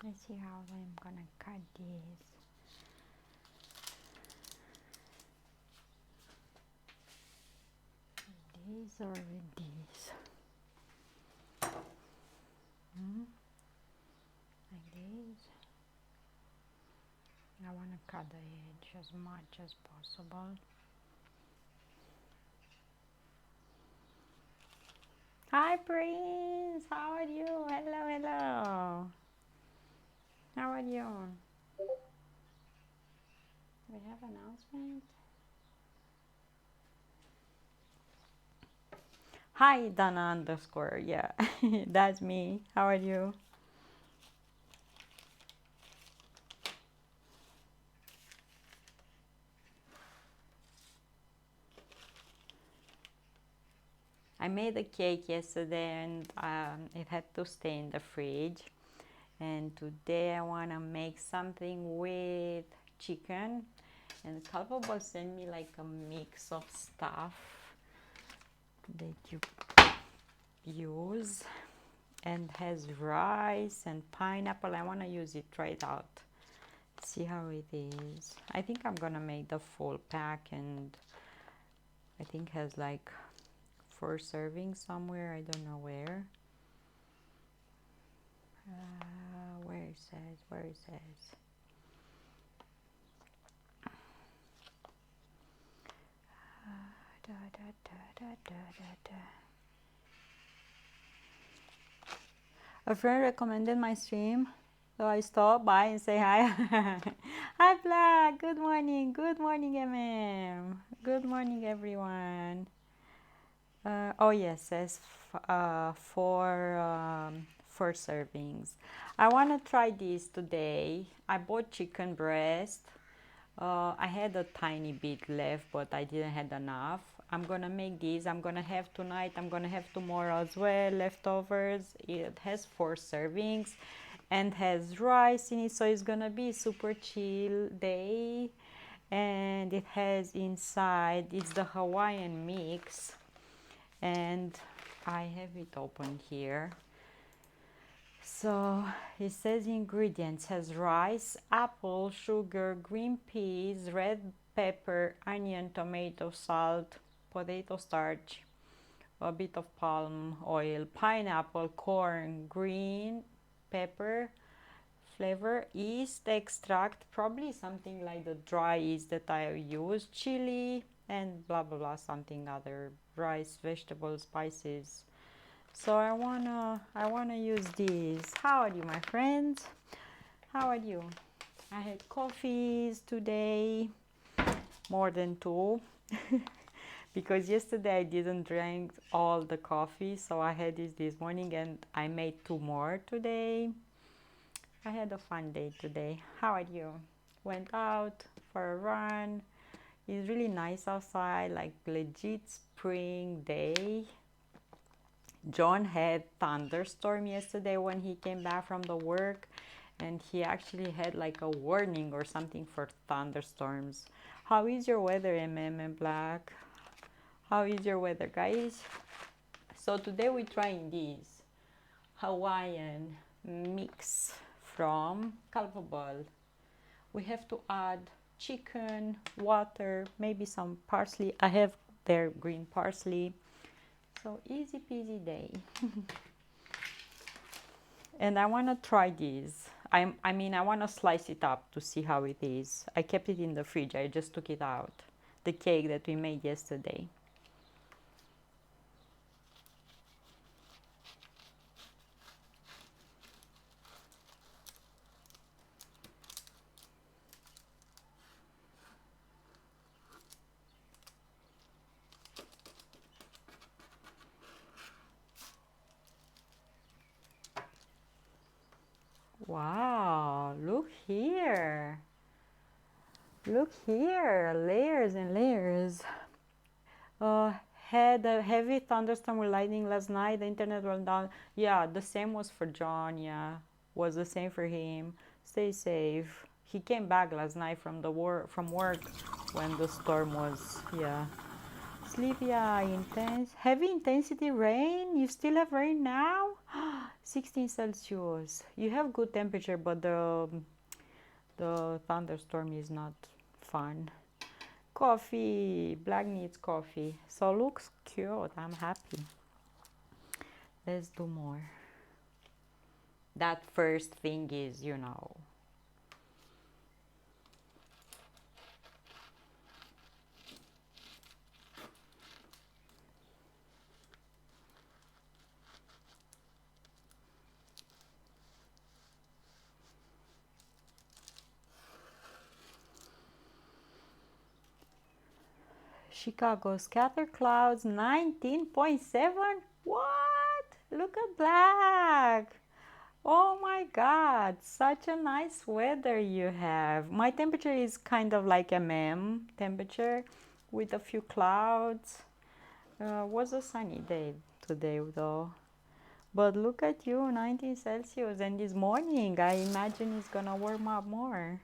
Let's see how I'm gonna cut this. These or with these? Like this. I want to cut the edge as much as possible. Hi Prince, how are you? Hello, hello. How are you? We have announcement. Hi Dana underscore, yeah, that's me. How are you? I made a cake yesterday and it had to stay in the fridge. And today I want to make something with chicken. And Culpable sent me like a mix of stuff that you use, and has rice and pineapple. I want to use it, try it out, see how it is. I think I'm gonna make the full pack, and I think has like 4 servings somewhere. I don't know where. Where it says, where it says. A friend recommended my stream, so I stopped by and say hi. Hi Black, good morning, MM. Good morning everyone. Oh yes, says 4 servings. I want to try this today. I bought chicken breast. I had a tiny bit left, but I didn't have enough. I'm gonna make this. I'm gonna have tonight. I'm gonna have tomorrow as well, leftovers. It has 4 servings and has rice in it, so it's gonna be super chill day. And it has inside, it's the Hawaiian mix, and I have it open here. So it says ingredients has rice, apple, sugar, green peas, red pepper, onion, tomato, salt, potato starch, a bit of palm oil, pineapple, corn, green pepper, flavor, yeast extract, probably something like the dry yeast that I use, chili, and blah blah blah, something other, rice, vegetables, spices. So I wanna use these. How are you, my friends? How are you? I had coffees today, more than 2, because yesterday I didn't drink all the coffee, so I had this morning and I made 2 more today. I had a fun day today. How are you? Went out for a run. It's really nice outside, like legit spring day. John had thunderstorm yesterday when he came back from the work, and he actually had like a warning or something for thunderstorms. How is your weather, and Black? How is your weather, guys? So today we're trying this Hawaiian mix from Culpable. We have to add chicken, water, maybe some parsley. I have their green parsley. So easy peasy day. And I want to try this. I mean, I want to slice it up to see how it is. I kept it in the fridge. I just took it out. The cake that we made yesterday. Wow, look here. Look here, layers and layers. Had a heavy thunderstorm with lightning last night. The internet went down. Yeah, the same was for John. Yeah, was the same for him. Stay safe. He came back last night from work when the storm was Livia, intense, heavy intensity rain. You still have rain now? 16 Celsius. You have good temperature, but the thunderstorm is not fun. Coffee, Black needs coffee. So looks cute. I'm happy. Let's do more. That first thing is, you know. Chicago scatter clouds 19.7. What? Look at black. Oh my god, such a nice weather you have. My temperature is kind of like temperature with a few clouds. Was a sunny day today though. But look at you, 19 Celsius, and this morning I imagine it's gonna warm up more.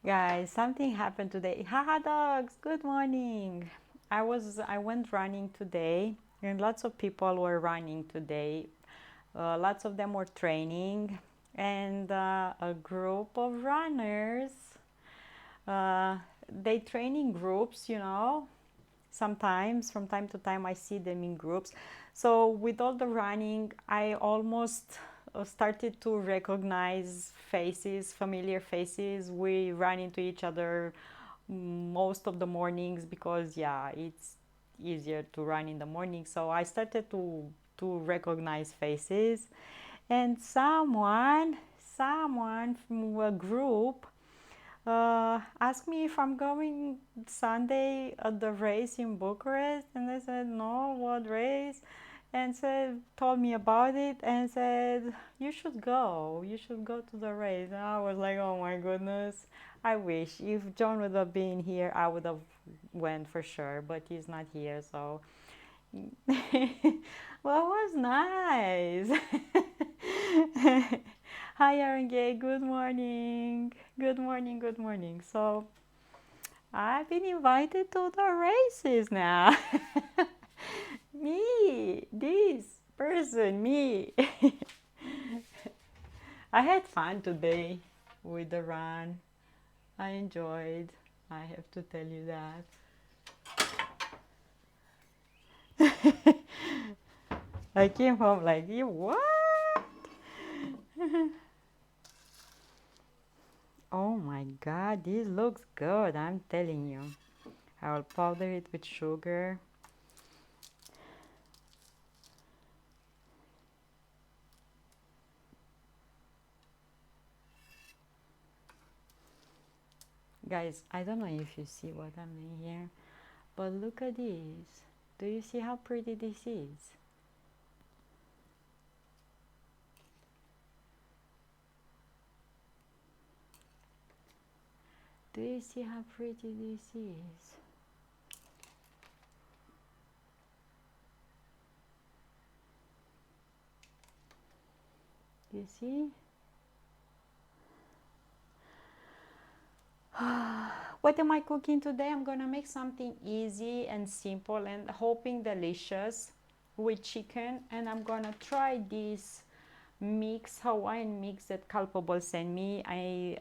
Guys, something happened today. Haha dogs, good morning. I went running today and lots of people were running today. Lots of them were training and a group of runners. They train in groups, you know. Sometimes from time to time I see them in groups. So with all the running, I almost started to recognize faces, familiar faces. We run into each other most of the mornings because yeah, it's easier to run in the morning. So I started to recognize faces, and someone from a group asked me if I'm going Sunday at the race in Bucharest, and I said no, what race? And told me about it and said you should go to the race. And I was like, oh my goodness, I wish if John would have been here I would have went for sure, but he's not here, so well, it was nice. Hi Arangay, good morning. Good morning, good morning. So I've been invited to the races now. Me, this person, me. I had fun today with the run. I enjoyed. I have to tell you that. I came home like, you what? Oh my god, this looks good, I'm telling you. I will powder it with sugar. Guys, I don't know if you see what I'm doing here, but look at this. Do you see how pretty this is? Do you see how pretty this is? You see? What am I cooking today? I'm gonna make something easy and simple and hoping delicious with chicken, and I'm gonna try this Hawaiian mix that Culpable sent me.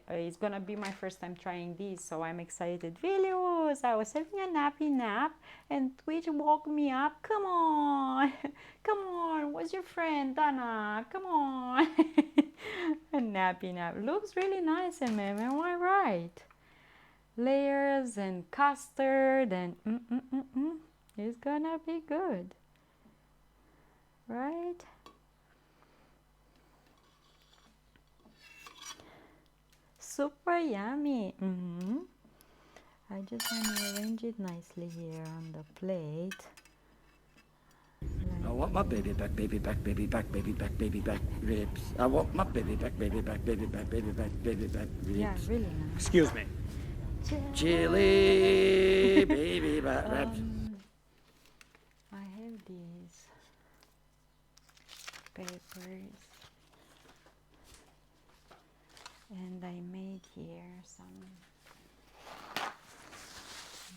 It's gonna be my first time trying this, so I'm excited. Vilius, I was having a nappy nap and Twitch woke me up. Come on, come on, where's your friend Dana? Come on. A nappy nap looks really nice, am I right? Layers and custard and it's gonna be good, right? Super yummy. I just want to arrange it nicely here on the plate. I want my baby back, baby back, baby back, baby back, baby back ribs. I want my baby back, baby back, baby back, baby back, baby back ribs. Yeah, really nice. Excuse me. Chili baby back ribs. I have these papers, and I made here some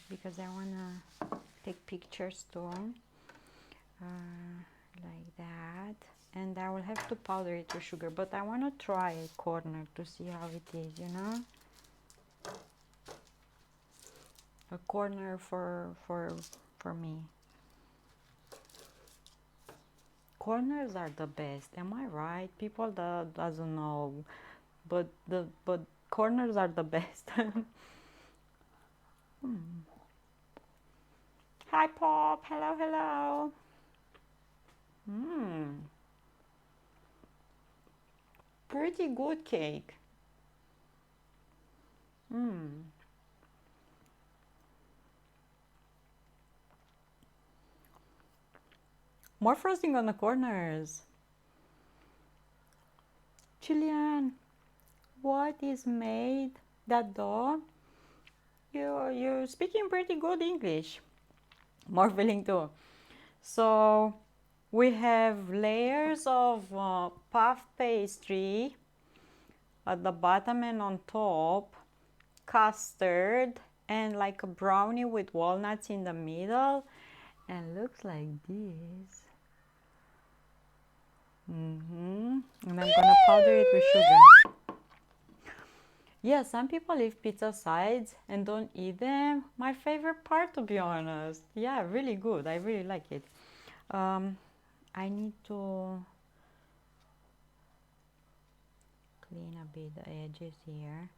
because I wanna take pictures too, like that. And I will have to powder it with sugar, but I want to try a corner to see how it is, you know. A corner for me. Corners are the best. Am I right? People that doesn't know, but corners are the best. Hi, Pop. Hello, hello. Pretty good cake. More frosting on the corners. Chilean, what is made that dough? You're speaking pretty good English. More filling too. So we have layers of puff pastry at the bottom and on top, custard, and like a brownie with walnuts in the middle, and looks like this. And I'm gonna powder it with sugar. Yeah, some people leave pizza sides and don't eat them. My favorite part, to be honest. Yeah, really good. I really like it. I need to clean a bit the edges here.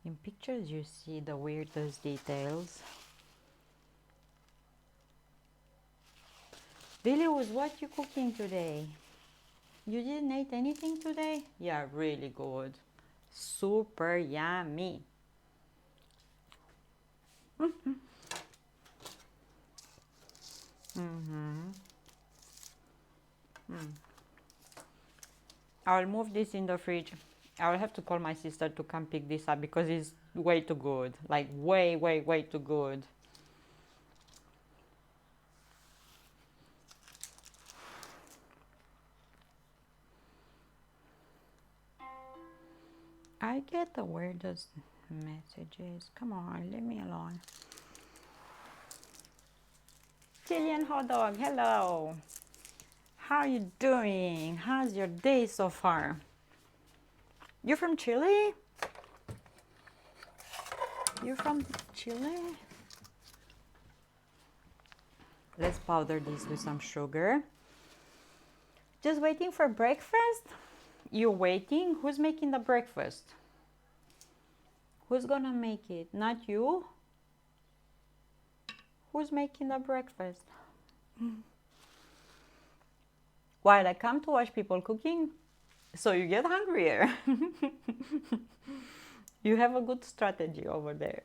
In pictures you see the weirdest details. Delius, what you cooking today? You didn't eat anything today? Yeah, really good. Super yummy. I'll move this in the fridge. I will have to call my sister to come pick this up because it's way too good. Like way, way, way too good. I get the weirdest messages. Come on, leave me alone. Chilean hot dog, hello. How you doing? How's your day so far? You're from Chile? You're from Chile? Let's powder this with some sugar. Just waiting for breakfast? You waiting? Who's making the breakfast? Who's gonna make it? Not you? Who's making the breakfast? While I come to watch people cooking, so you get hungrier. You have a good strategy over there.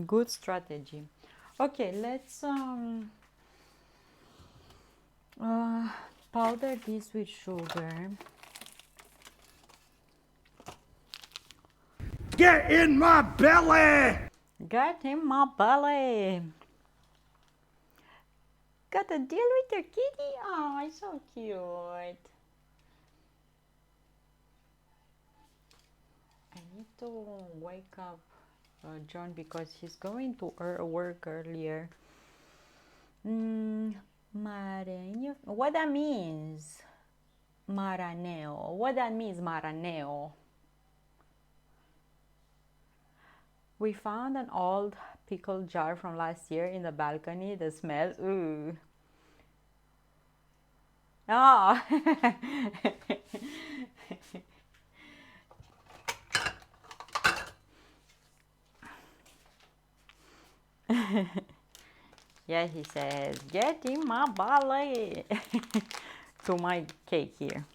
Good strategy. Okay, let's powder this with sugar. Get in my belly! Get in my belly. Got a deal with your kitty? Oh, it's so cute. I need to wake up John because he's going to work earlier. Maranhão. What that means? Maranhão. What that means, Maranhão? We found an old pickle jar from last year in the balcony. The smell, ooh. Oh. Yeah, he says, get in my belly to my cake here.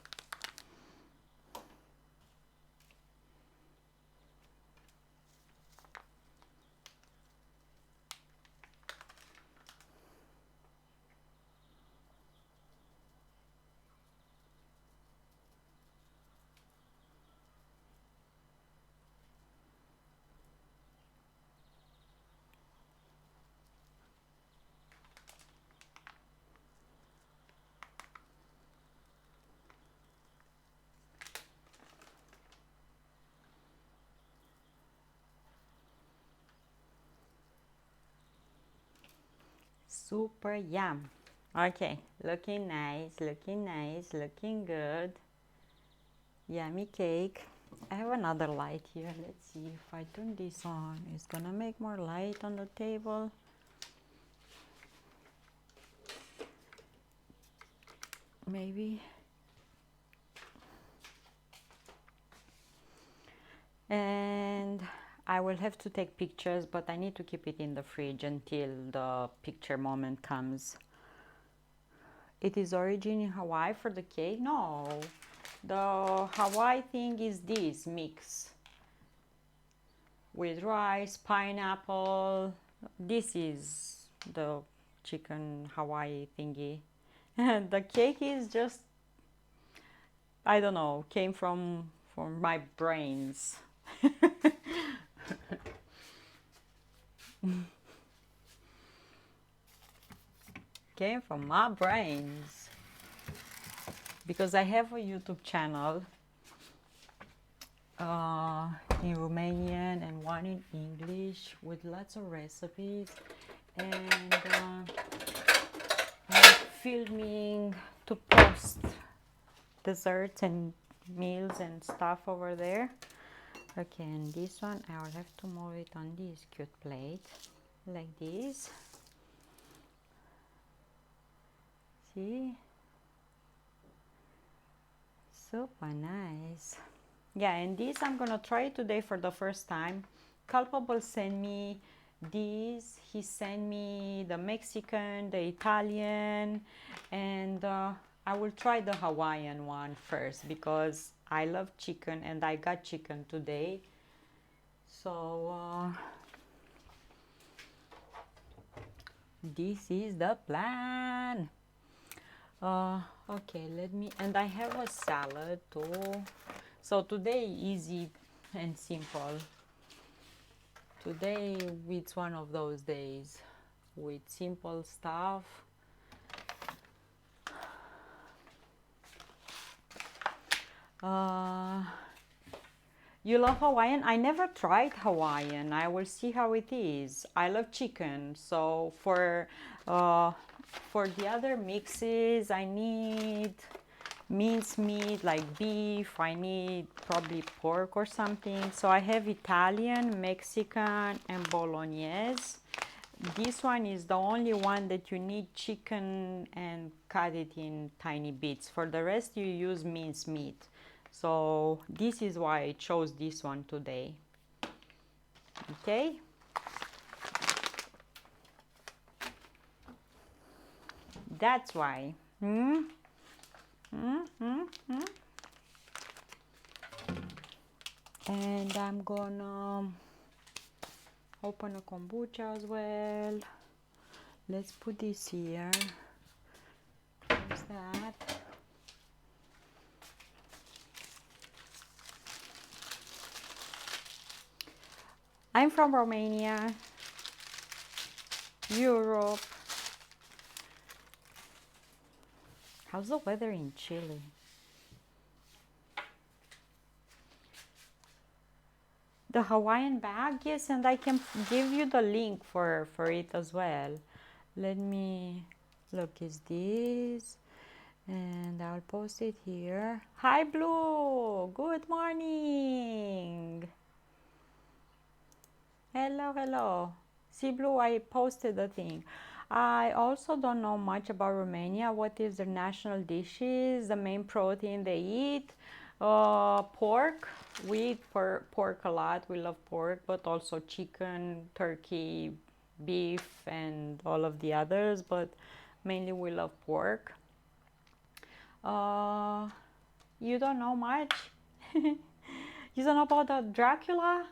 Super yum. Okay, looking nice, looking nice, looking good. Yummy cake. I have another light here. Let's see if I turn this on. It's gonna make more light on the table. Maybe. And I will have to take pictures, but I need to keep it in the fridge until the picture moment comes. It is origin in Hawaii for the cake? No, the Hawaii thing is this mix with rice, pineapple. This is the chicken Hawaii thingy. And the cake is just, I don't know, came from my brains. Came from my brains. Because I have a YouTube channel in Romanian and one in English with lots of recipes, and I'm filming to post desserts and meals and stuff over there. Okay, and this one I will have to move it on this cute plate like this. See, super nice. Yeah, and this I'm gonna try today for the first time. Culpable sent me this. He sent me the Mexican, the Italian, and I will try the Hawaiian one first because I love chicken and I got chicken today. So this is the plan. Okay, let me, and I have a salad too. So today easy and simple. Today it's one of those days with simple stuff. You love Hawaiian? I never tried Hawaiian. I will see how it is. I love chicken, so for the other mixes, I need minced meat like beef. I need probably pork or something. So I have Italian, Mexican, and Bolognese. This one is the only one that you need chicken and cut it in tiny bits. For the rest, you use minced meat. So this is why I chose this one today. Okay. That's why. And I'm gonna open a kombucha as well. Let's put this here. Close that. I'm from Romania, Europe. How's the weather in Chile? The Hawaiian bag, yes, and I can give you the link for it as well. Let me look, is this, and I'll post it here. Hi Blue, good morning. Hello, hello. See Blue, I posted the thing. I also don't know much about Romania. What is their national dishes, the main protein they eat? Pork. We eat pork a lot. We love pork, but also chicken, turkey, beef and all of the others, but mainly we love pork. Uh, you don't know much? You don't know about the Dracula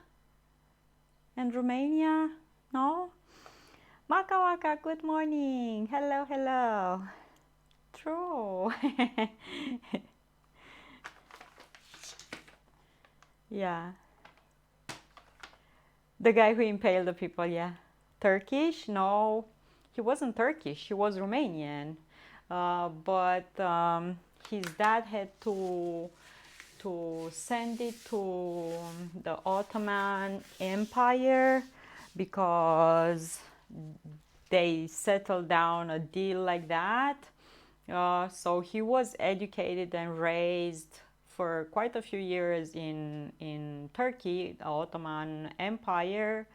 and Romania? No? Maka Waka, good morning. Hello, hello. True. Yeah. The guy who impaled the people, yeah. Turkish? No, he wasn't Turkish. He was Romanian. But his dad had to send it to the Ottoman Empire because they settled down a deal like that. So he was educated and raised for quite a few years in Turkey, the Ottoman Empire.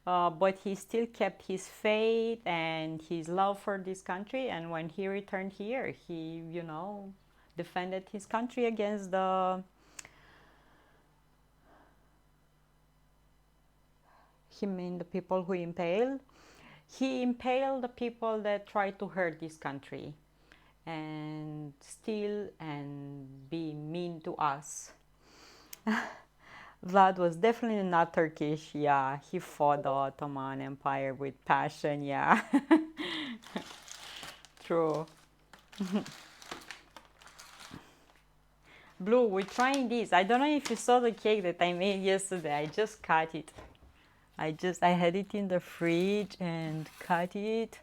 But he still kept his faith and his love for this country. And when he returned here, he, defended his country against the people who impaled. He impaled the people that tried to hurt this country and steal and be mean to us. Vlad was definitely not Turkish. Yeah, he fought the Ottoman Empire with passion. Yeah, true. Blue, we're trying this. I don't know if you saw the cake that I made yesterday. I just cut it. I had it in the fridge and cut it.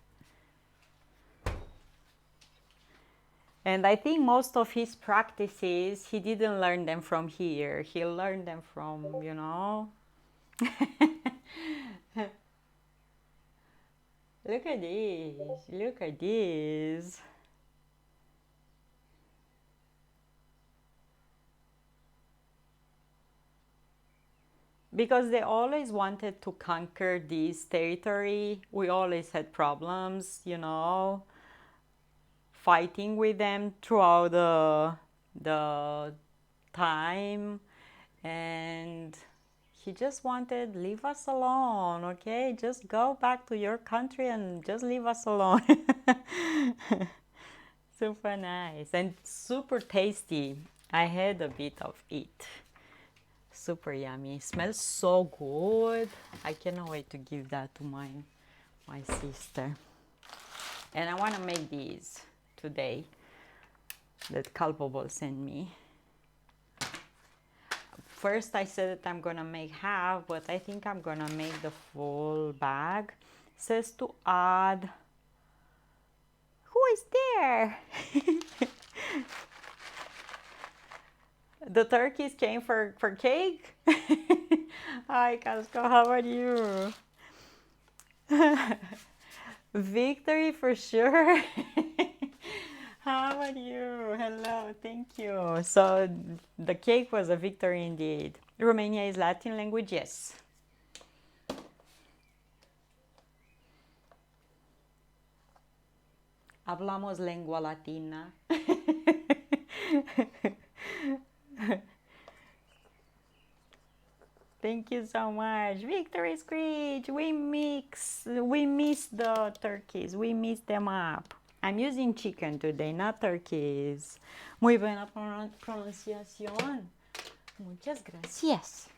And I think most of his practices, he didn't learn them from here. He learned them from, Look at this. Look at this. Because they always wanted to conquer this territory. We always had problems, fighting with them throughout the time, and he just wanted, leave us alone, okay? Just go back to your country and just leave us alone. Super nice and super tasty. I had a bit of it. Super yummy. Smells so good. I cannot wait to give that to my sister. And I want to make these today that Culpable sent me. First I said that I'm gonna make half, but I think I'm gonna make the full bag. It says to add. Who is there? The turkeys came for cake? Hi Casco, how are you? Victory for sure. How are you? Hello, thank you. So the cake was a victory indeed. Romania is Latin language, yes. Hablamos lengua latina. Thank you so much. Victory Screech. We miss the turkeys. We miss them up. I'm using chicken today, not turkeys. Muy buena pronunciación. Muchas gracias.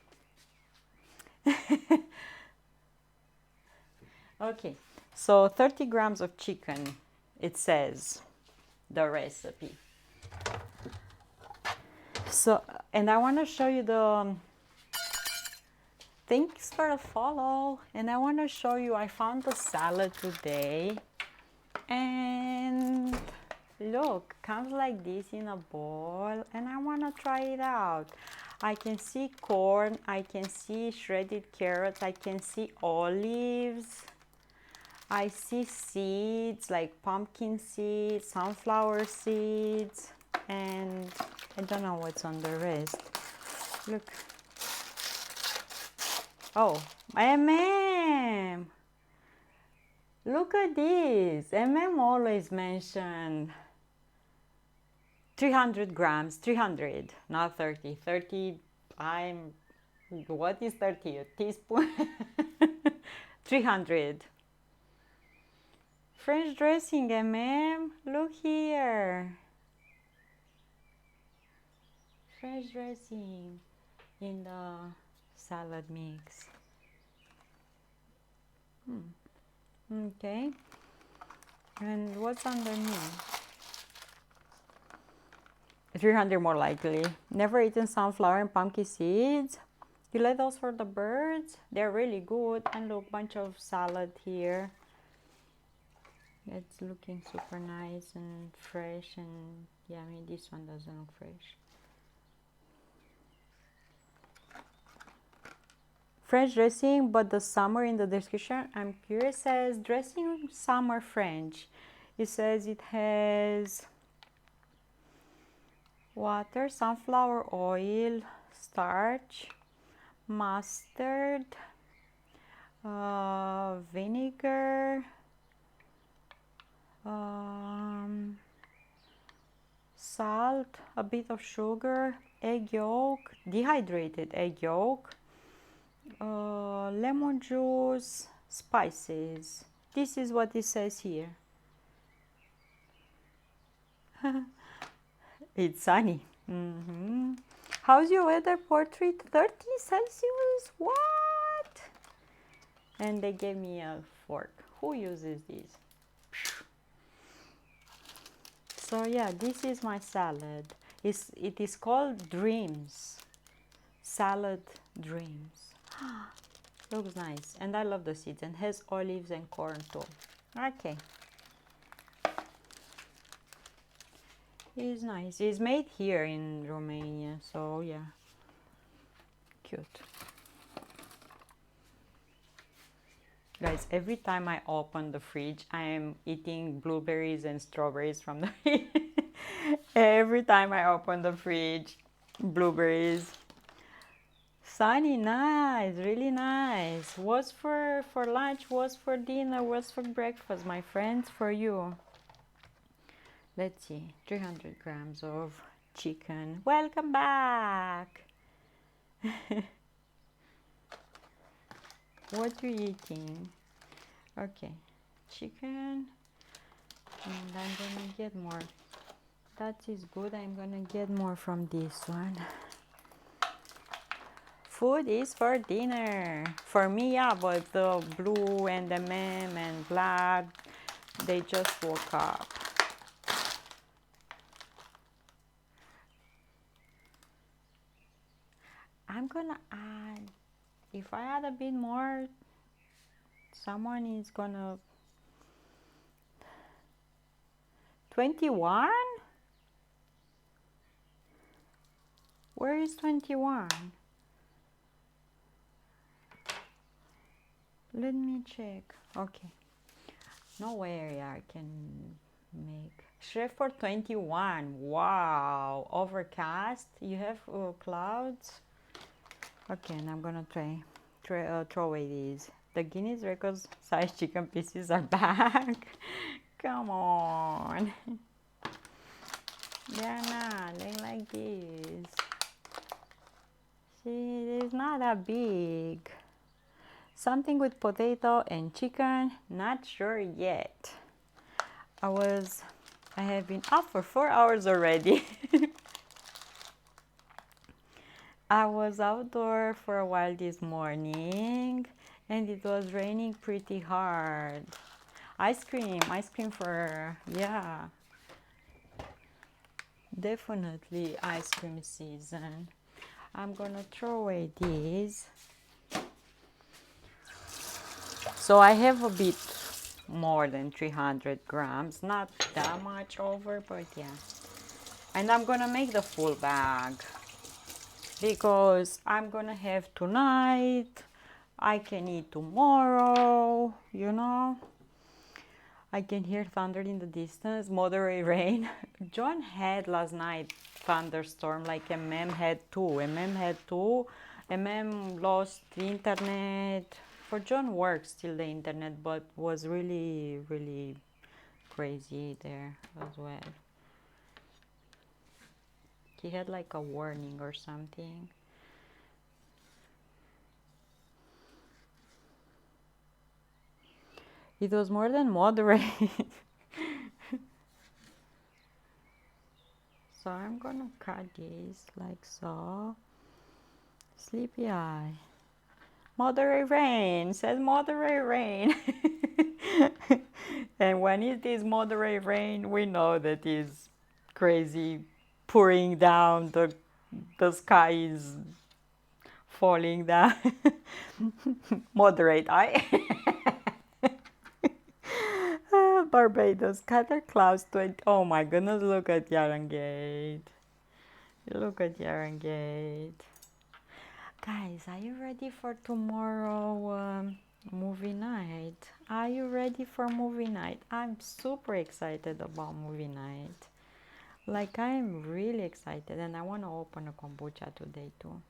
Okay, so 30 grams of chicken, it says, the recipe. So, and I want to show you the, thanks for the follow. And I want to show you, I found the salad today. And look, comes like this in a bowl, and I want to try it out. I can see corn, I can see shredded carrots, I can see olives, I see seeds like pumpkin seeds, sunflower seeds, and I don't know what's on the rest. Look. Oh, MM. Look at this. MM always mentioned 300 grams, 300, not 30. 30, what is 30? A teaspoon? 300. French dressing, ma'am. Look here. French dressing in the salad mix. Okay. And what's underneath? 300 more likely. Never eaten sunflower and pumpkin seeds. You like those for the birds? They're really good. And look, bunch of salad here. It's looking super nice and fresh, and yeah, I mean this one doesn't look fresh. French dressing, but the summer in the description, I'm curious, says dressing summer French. It says it has water, sunflower oil, starch, mustard, vinegar, salt, a bit of sugar, egg yolk, dehydrated egg yolk, lemon juice, spices. This is what it says here. It's sunny. How's your weather portrait? 30 Celsius? What? And they gave me a fork. Who uses this? So yeah, this is my salad. It is called Dreams. Salad Dreams. Looks nice. And I love the seeds. And has olives and corn too. Okay. It's nice. It's made here in Romania. So yeah. Cute. Guys, every time I open the fridge, I am eating blueberries and strawberries from the fridge. Every time I open the fridge, blueberries. Sunny, nice, really nice. What's for lunch, what's for dinner, what's for breakfast, my friends, for you. Let's see, 300 grams of chicken. Welcome back. What you eating? Okay, chicken, and I'm gonna get more. That is good. I'm gonna get more from this one. Food is for dinner. For me, yeah, but the blue and the mem and black, they just woke up. I'm gonna add, if I add a bit more, someone is gonna 21? Where is 21? Let me check. Okay. No way I can make. Chef for 21. Wow. Overcast. You have clouds. Okay, and I'm gonna throw away these. The Guinness record size chicken pieces are back. Come on. They're not. They like this. See, it's not that big. Something with potato and chicken. Not sure yet. I have been up for 4 hours already. I was outdoor for a while this morning and it was raining pretty hard. Ice cream for, yeah. Definitely ice cream season. I'm gonna throw away these. So I have a bit more than 300 grams, not that much over, but yeah. And I'm gonna make the full bag because I'm gonna have tonight, I can eat tomorrow, you know. I can hear thunder in the distance, moderate rain. John had last night thunderstorm, like MM had two. MM lost the internet. For John works still the internet, but was really, really crazy there as well. He had like a warning or something. It was more than moderate. So I'm gonna cut this like so. Sleepy eye. Moderate rain, says moderate rain. And when it is moderate rain, we know that is crazy pouring down, the sky is falling down. Moderate eye. Barbados, Qatar clouds 20. Oh my goodness, look at Yarangate. Look at Yarangate. Guys, are you ready for tomorrow movie night? Are you ready for movie night? I'm super excited about movie night. Like, I'm really excited, and I want to open a kombucha today too.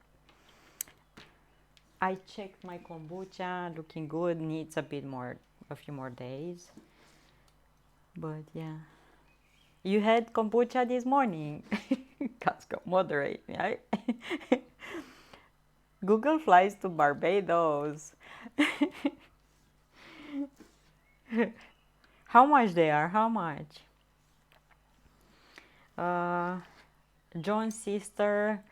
I checked my kombucha, looking good, needs a few more days. But yeah. You had kombucha this morning. Costco, moderate, right? Google flies to Barbados. How much they are? How much? Uh, John's sister.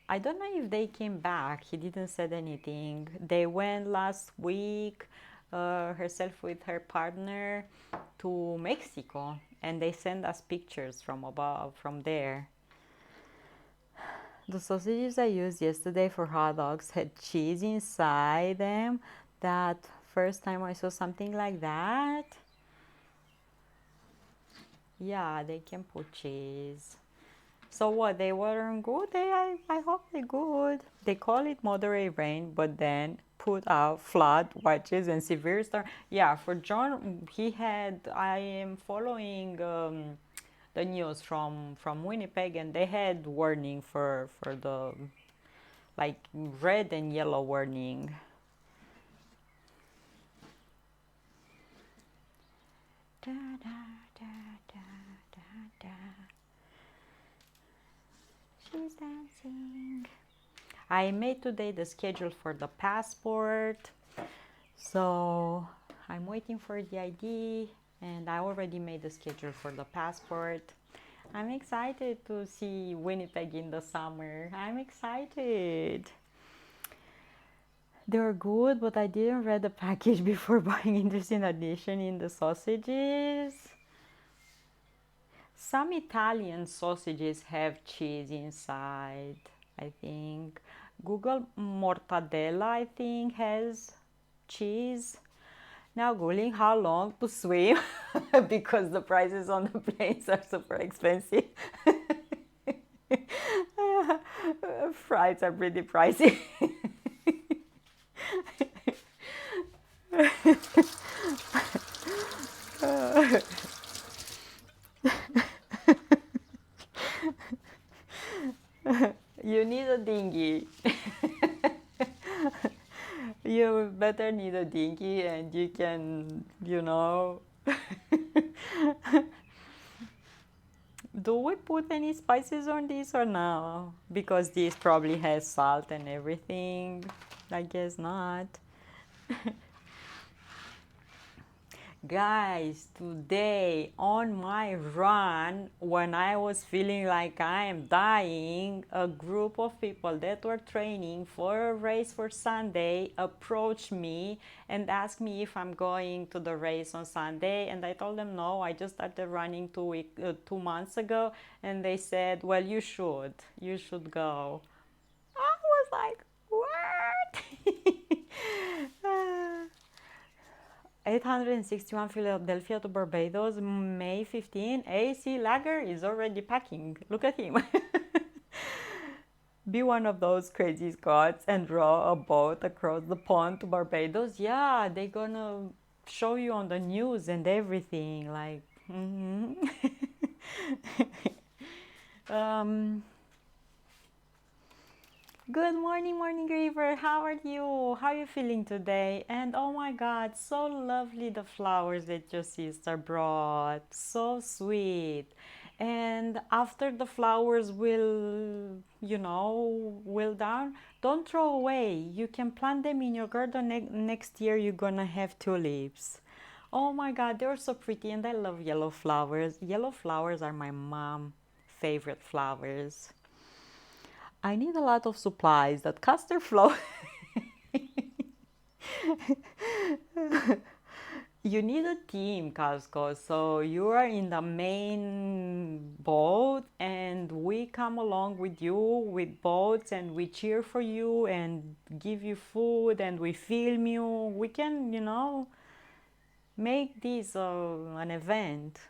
I don't know if they came back. He didn't said anything. They went last week, herself with her partner, to Mexico, and they sent us pictures from above, from there. The sausages I used yesterday for hot dogs had cheese inside them. That first time I saw something like that. Yeah, they can put cheese. So what? They weren't good. I hope they're good. They call it moderate rain, but then put out flood watches and severe storm. Yeah, for John, he had. I am following the news from Winnipeg, and they had warning for the like red and yellow warning. Da, da, da, da, da, da. She's dancing. I made today the schedule for the passport, so I'm waiting for the ID, and I already made the schedule for the passport. I'm excited to see Winnipeg in the summer. I'm excited. They were good, but I didn't read the package before buying interesting addition in the sausages. Some Italian sausages have cheese inside, I think. Google mortadella, I think, has cheese. Now Googling how long to swim because the prices on the planes are super expensive. Flights are pretty pricey. You need a dinghy. You better need a dinghy, and you can, Do we put any spices on this or no? Because this probably has salt and everything. I guess not. Guys, today on my run, when I was feeling like I am dying, a group of people that were training for a race for Sunday approached me and asked me if I'm going to the race on Sunday. And I told them no, I just started running 2 months ago. And they said, well, you should go. I was like, what? 861 Philadelphia to Barbados, May 15. AC Lager is already packing. Look at him. Be one of those crazy Scots and row a boat across the pond to Barbados. Yeah, they're gonna show you on the news and everything. Like, um, Good morning, Morning River. How are you? How are you feeling today? And oh my God, so lovely the flowers that your sister brought. So sweet. And after the flowers will down, don't throw away. You can plant them in your garden. Next year, you're gonna have tulips. Oh my God, they're so pretty, and I love yellow flowers. Yellow flowers are my mom' favorite flowers. I need a lot of supplies. That castor flower. You need a team, Casco. So you are in the main boat, and we come along with you with boats, and we cheer for you and give you food, and we film you. We can, make this an event.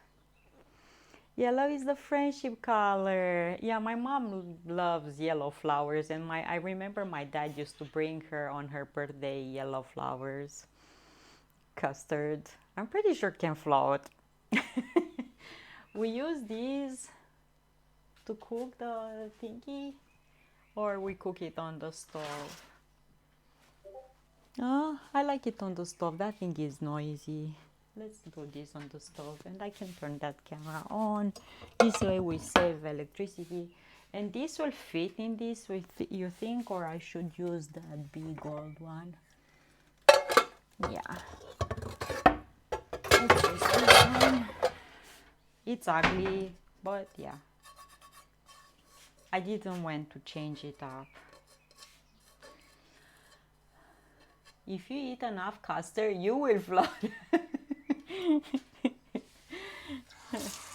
Yellow is the friendship color. Yeah, my mom loves yellow flowers, and I remember my dad used to bring her on her birthday yellow flowers. Custard. I'm pretty sure can float. We use these to cook the thingy, or we cook it on the stove. Oh, I like it on the stove. That thing is noisy. Let's do this on the stove, and I can turn that camera on. This way we save electricity. And this will fit in this, you think, or I should use that big old one? Yeah. Let's use this one. It's ugly, but yeah. I didn't want to change it up. If you eat enough custard, you will float.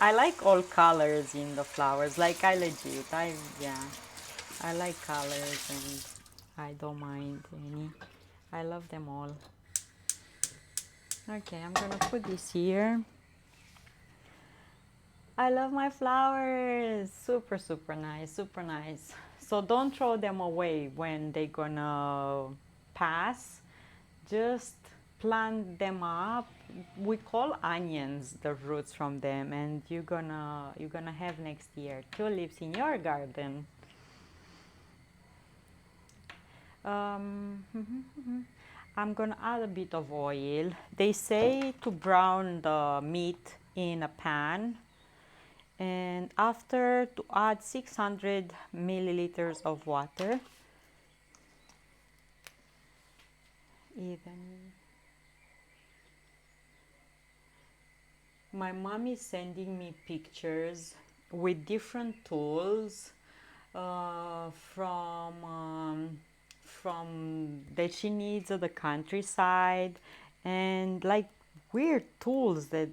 I like all colors in the flowers. Like I legit, I like colors and I don't mind any. I love them all. Okay, I'm gonna put this here. I love my flowers. Super, super nice, super nice. So don't throw them away when they're gonna pass. Just plant them up. We call onions the roots from them, and you're gonna have next year tulips in your garden. Um, I'm gonna add a bit of oil. They say to brown the meat in a pan, and after to add 600 milliliters of water. Even my mom is sending me pictures with different tools from that she needs at the countryside, and like weird tools that,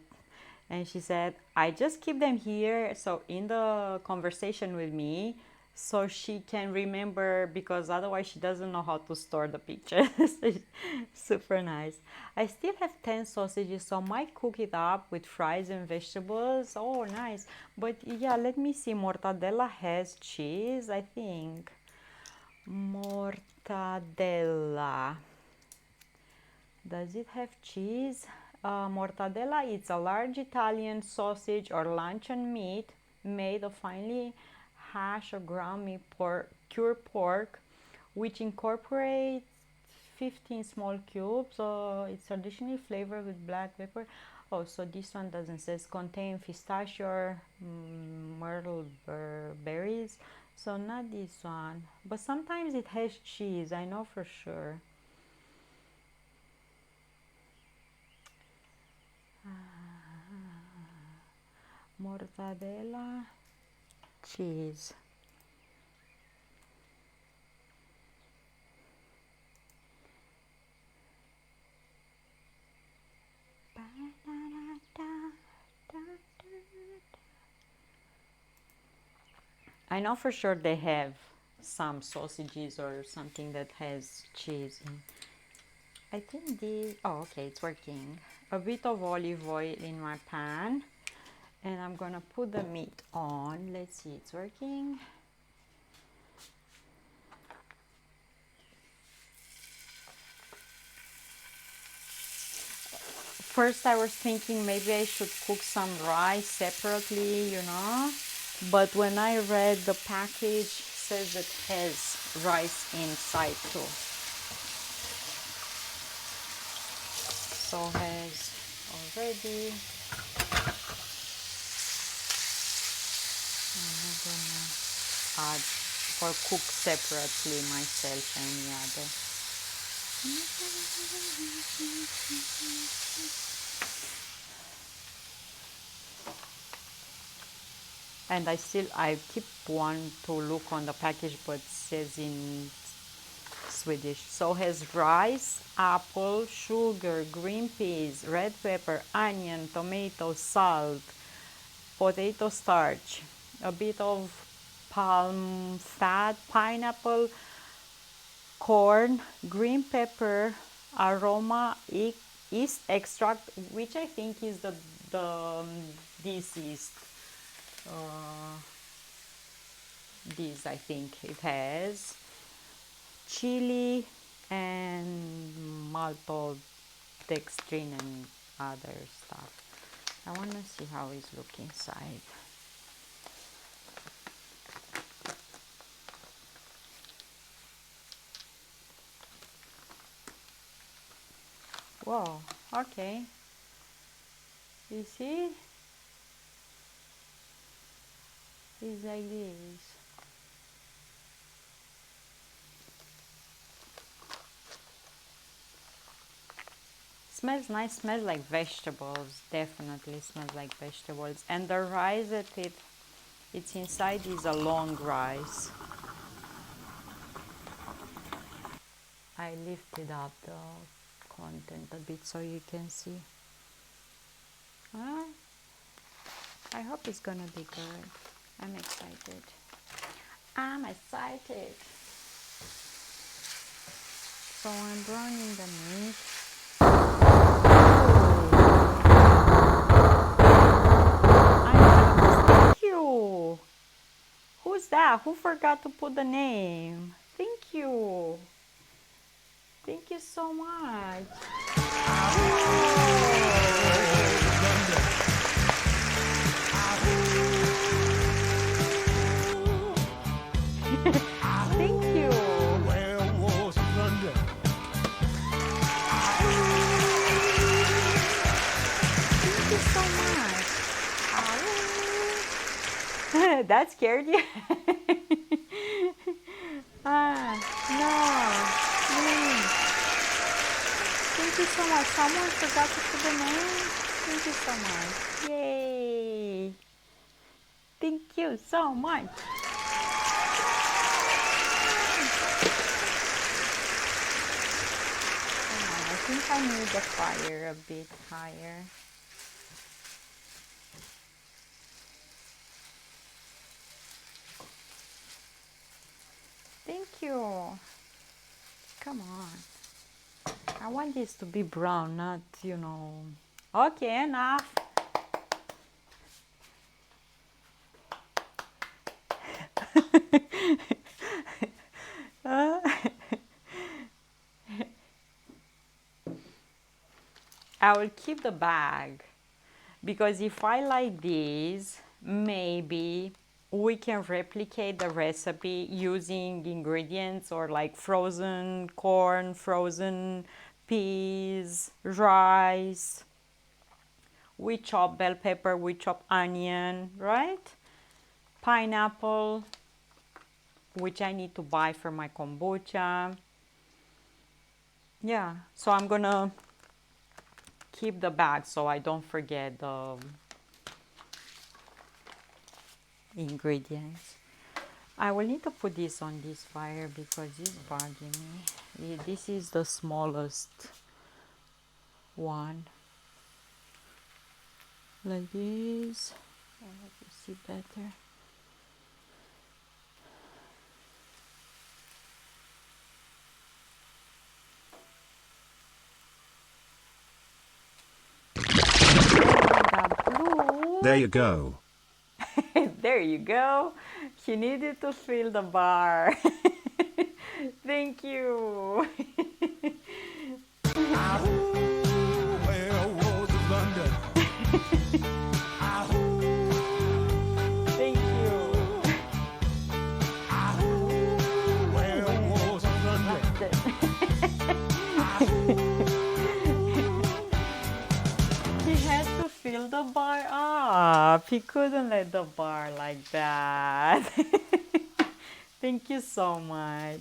and she said I just keep them here so in the conversation with me, so she can remember, because otherwise she doesn't know how to store the pictures. Super nice. I still have 10 sausages, so I might cook it up with fries and vegetables. Oh, nice. But yeah, let me see. Mortadella has cheese, I think. Mortadella. Does it have cheese? Mortadella is a large Italian sausage or luncheon meat made of finely hashed or ground meat cured pork, which incorporates 15 small cubes. It's traditionally flavored with black pepper. Oh, so this one doesn't says contain pistachio or myrtle berries. So not this one, but sometimes it has cheese. I know for sure. Mortadella cheese. I know for sure they have some sausages or something that has cheese in. I think oh, okay, it's working. A bit of olive oil in my pan, and I'm gonna put the meat on. Let's see, it's working. First I was thinking maybe I should cook some rice separately, but when I read the package, it says it has rice inside too. So has already. I'm gonna add or cook separately myself any other. And I keep one to look on the package, but it says in Swedish. So it has rice, apple, sugar, green peas, red pepper, onion, tomato, salt, potato starch, a bit of palm fat, pineapple, corn, green pepper, aroma, yeast extract, which I think is the this yeast. Uh, this I think it has chili and maltodextrin and other stuff. I want to see how it looks inside. Whoa, okay. You see? It's like this. Smells nice, smells like vegetables. Definitely smells like vegetables. And the rice that it's inside is a long rice. I lifted up the content a bit so you can see. I hope it's gonna be good. I'm excited. I'm excited. So I'm browning the meat. Thank you. Who's that? Who forgot to put the name? Thank you. Thank you so much. Thank you. Thank you so much. That scared you? No. Thank you so much. Someone forgot to put the name. Thank you so much. Yay. Thank you so much. I think I need the fire a bit higher. Thank you. Come on. I want this to be brown, not, Okay, enough. I will keep the bag because if I like this, maybe we can replicate the recipe using ingredients or like frozen corn, frozen peas, rice. We chop bell pepper, we chop onion, right? Pineapple, which I need to buy for my kombucha. Yeah, so I'm gonna keep the bag so I don't forget the ingredients. I will need to put this on this fire because it's bugging me. This is the smallest one. Like this. I hope you see better. There you go. There you go. He needed to fill the bar. Thank you. Thank you. He had to fill the bar up. He couldn't let the bar like that. Thank you so much.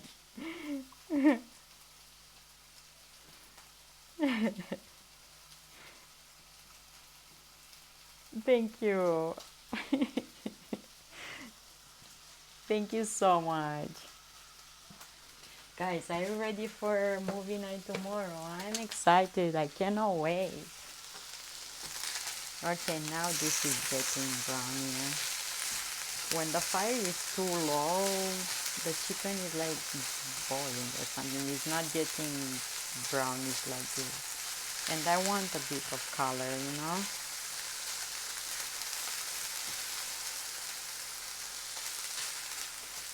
Thank you. Thank you so much. Guys, are you ready for movie night tomorrow? I'm excited. I cannot wait. Okay, now this is getting brownier. When the fire is too low, the chicken is like boiling or something. It's not getting brownish like this. And I want a bit of color, you know?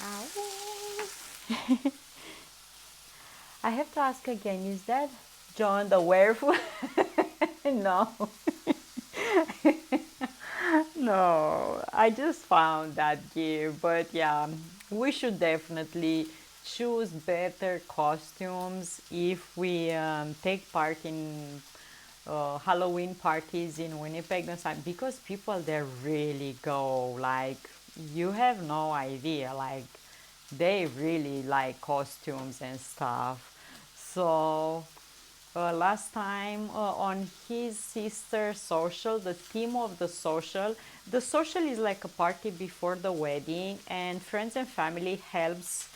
Ow. I have to ask again, is that John the werewolf? No. No, I just found that gift, but yeah, we should definitely choose better costumes if we take part in Halloween parties in Winnipeg and stuff, because people there really go, like, you have no idea, like, they really like costumes and stuff. So last time on his sister's social, the theme of the social is like a party before the wedding, and friends and family helps,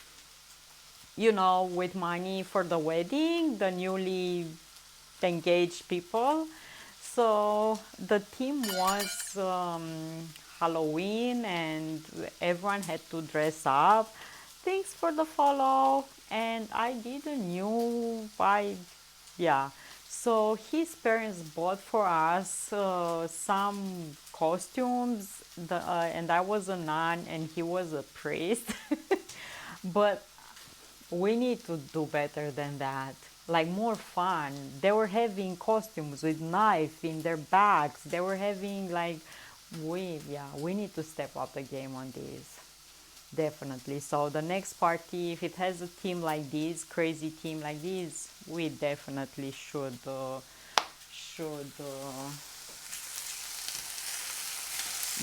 you know, with money for the wedding, the newly engaged people. So the theme was Halloween, and everyone had to dress up. Thanks for the follow. And I didn't knew why. Yeah. So his parents bought for us some costumes, and I was a nun and he was a priest. But we need to do better than that, like more fun. They were having costumes with knife in their bags. They were having like, we need to step up the game on this, definitely. So the next party, if it has a theme like this, crazy theme like this, we definitely should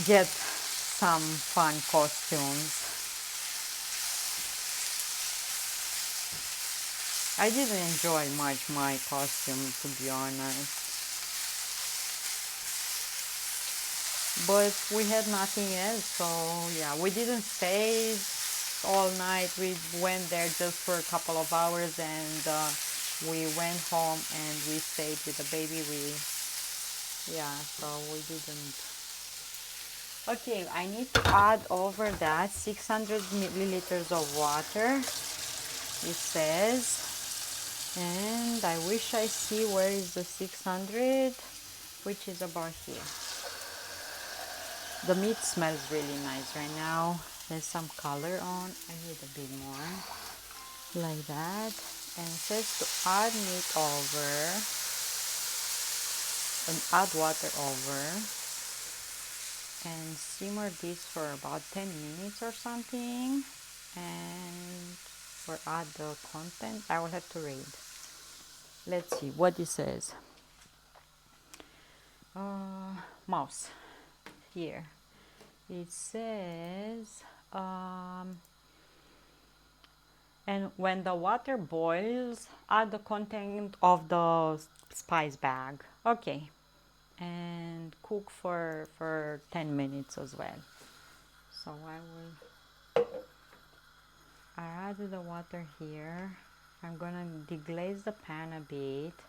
get some fun costumes. I didn't enjoy much my costume, to be honest. But we had nothing else, so yeah, we didn't stay all night. We went there just for a couple of hours, and we went home and we stayed with the baby. So we didn't. Okay, I need to add over that 600 milliliters of water, it says. And I wish I see where is the 600, which is about here. The meat smells really nice right now. There's some color on. I need a bit more, like that. And it says to add meat over and add water over and simmer this for about 10 minutes or something, and or add the content. I will have to read. Let's see what it says. Mouse here. It says and when the water boils, add the content of the spice bag. Okay. And cook for 10 minutes as well. So I added the water here. I'm gonna deglaze the pan a bit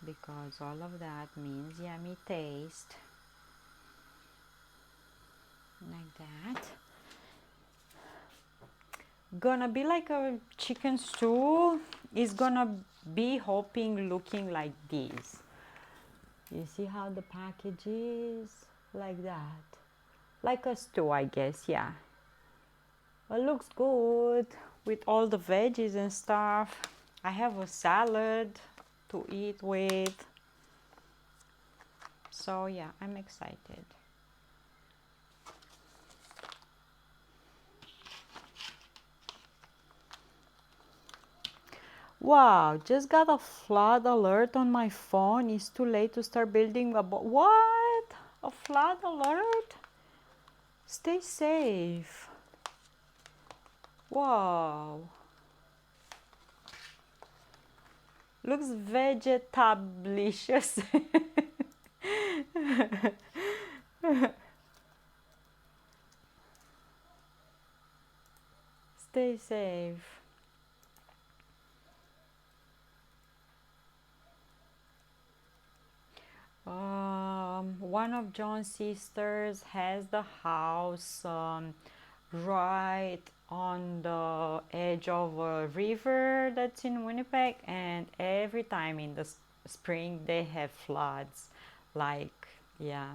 because all of that means yummy taste. Like that. Gonna be like a chicken stew. It's gonna be looking like this. You see how the package is? Like that. Like a stew, I guess, yeah. It looks good with all the veggies and stuff. I have a salad to eat with. So yeah, I'm excited. Wow, just got a flood alert on my phone. It's too late to start building a what? A flood alert? Stay safe. Wow. Looks vegetablicious. Stay safe. One of John's sisters has the house right on the edge of a river that's in Winnipeg, and every time in the spring they have floods. Like, yeah.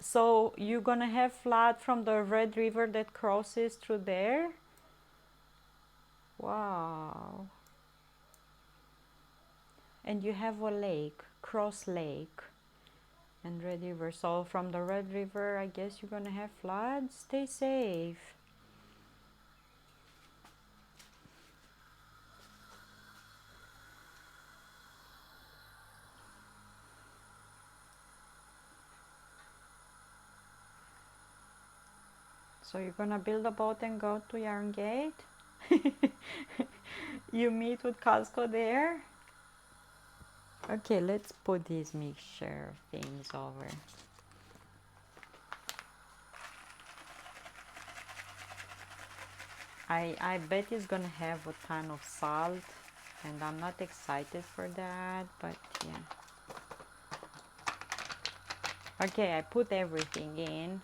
So you're gonna have flood from the Red River that crosses through there? Wow. And you have a lake, Cross Lake and Red River. So from the Red River, I guess you're gonna have floods. Stay safe. So you're gonna build a boat and go to Yarn Gate? You meet with Costco there? Okay, let's put this mixture of things over. I bet it's gonna have a ton of salt, and I'm not excited for that, but yeah. Okay, I put everything in,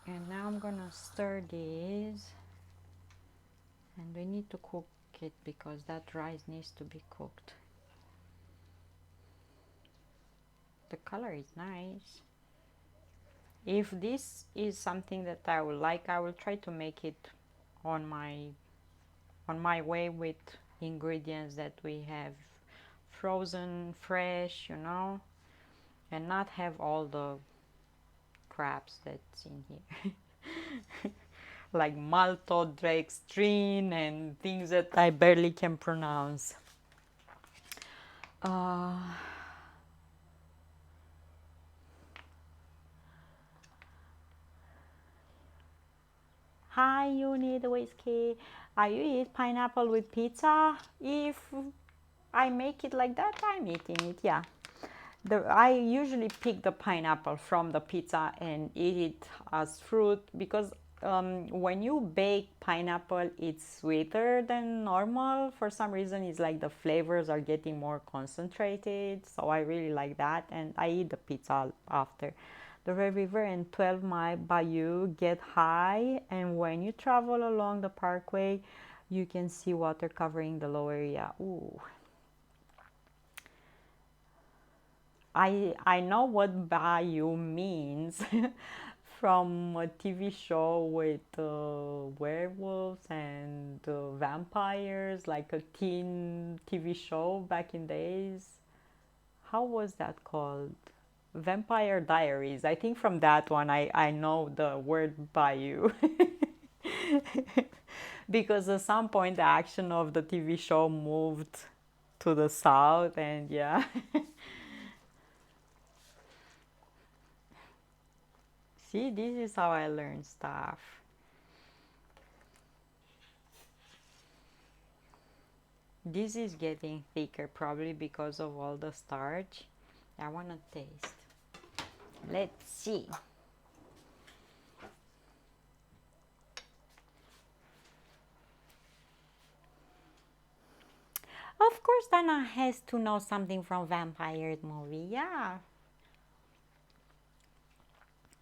and now I'm gonna stir this, and we need to cook it because that rice needs to be cooked. The color is nice. If this is something that I would like, I will try to make it on my way with ingredients that we have frozen, fresh, you know, and not have all the craps that's in here. Like maltodextrin and things that I barely can pronounce. Uh, Hi, you need whiskey. You eat pineapple with pizza? If I make it like that, I'm eating it, yeah. I usually pick the pineapple from the pizza and eat it as fruit because when you bake pineapple, it's sweeter than normal. For some reason, it's like the flavors are getting more concentrated. So I really like that, and I eat the pizza after. The Red River and 12 Mile Bayou get high, and when you travel along the parkway, you can see water covering the lower area. Ooh. I know what bayou means from a TV show with werewolves and vampires, like a teen TV show back in days. How was that called? Vampire Diaries. I think from that one I know the word bayou. Because at some point the action of the TV show moved to the south, and yeah. See, this is how I learn stuff. This is getting thicker probably because of all the starch. I want to taste. Let's see. Of course, Dana has to know something from vampire movie. Yeah.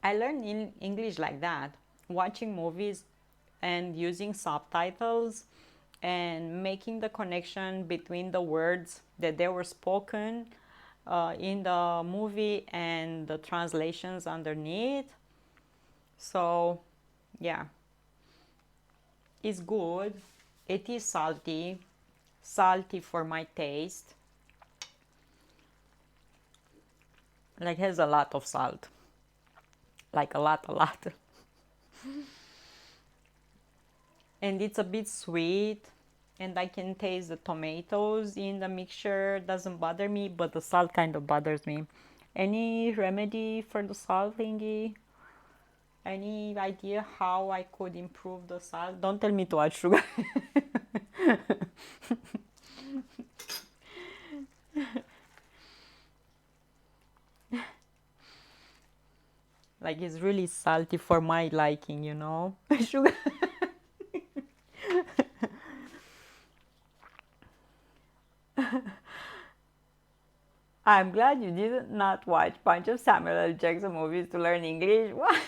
I learned in English like that, watching movies and using subtitles and making the connection between the words that they were spoken in the movie and the translations underneath. So, yeah, it's good. It is salty for my taste. Like, has a lot of salt, like a lot. And it's a bit sweet, and I can taste the tomatoes in the mixture. Doesn't bother me, but the salt kind of bothers me. Any remedy for the salt thingy? Any idea how I could improve the salt? Don't tell me to add sugar. Like it's really salty for my liking, you know. Sugar. I'm glad you did not watch bunch of Samuel L. Jackson movies to learn English. What?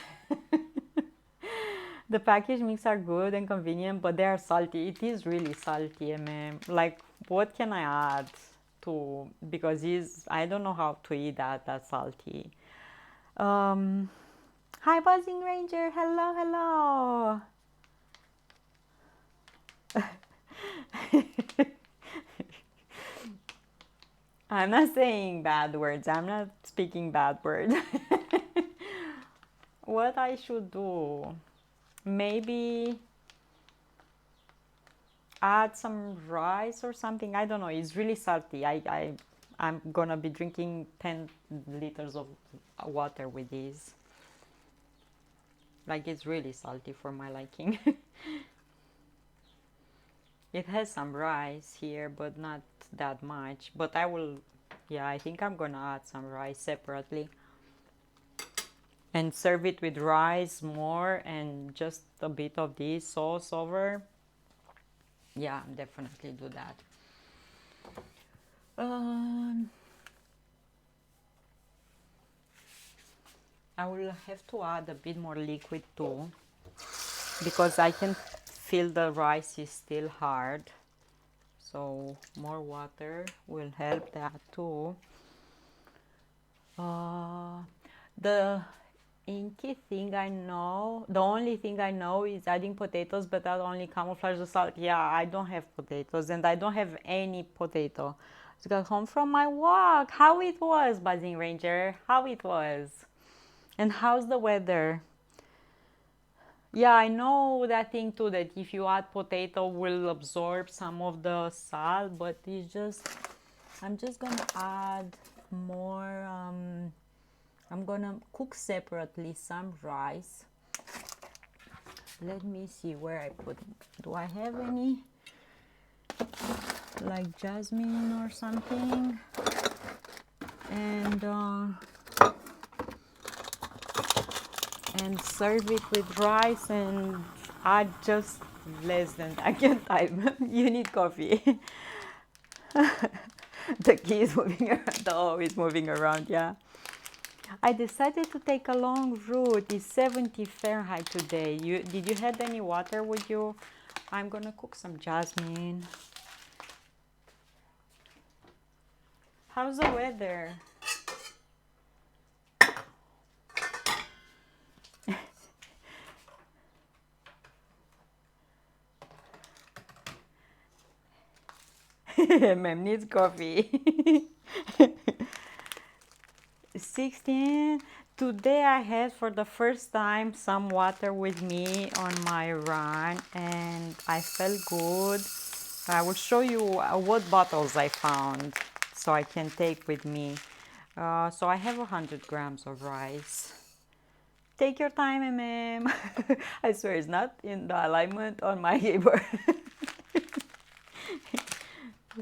The packaged mix are good and convenient, but they are salty. It is really salty, man. Like, what can I add to? Because I don't know how to eat that salty. Um, Hi, Buzzing Ranger. Hello, hello. I'm not saying bad words. I'm not speaking bad words. What I should do? Maybe add some rice or something. I don't know. It's really salty. I'm gonna be drinking 10 liters of water with these. Like it's really salty for my liking. It has some rice here, but not that much. But yeah, I think I'm gonna add some rice separately and serve it with rice more and just a bit of this sauce over. Yeah, definitely do that. Um, I will have to add a bit more liquid too because I can feel the rice is still hard. So more water will help that too. The inky thing I know, the only thing I know is adding potatoes, but that only camouflage the salt. Yeah, I don't have potatoes and I don't have any potato. Just got home from my walk. How it was, Buzzing Ranger? How it was? And how's the weather? Yeah, I know that thing too, that if you add potato will absorb some of the salt, but I'm just gonna add more, I'm gonna cook separately some rice. Let me see where I put, do I have any like jasmine or something? And serve it with rice and add just less than I can type. You need coffee. The key is moving around. The O is moving around, yeah. I decided to take a long route. It's 70 Fahrenheit today. Did you have any water with you? I'm gonna cook some jasmine. How's the weather? Mem needs coffee. 16. Today I had for the first time some water with me on my run and I felt good. I will show you what bottles I found so I can take with me. So I have 100 grams of rice. Take your time, MM. I swear it's not in the alignment on my keyboard.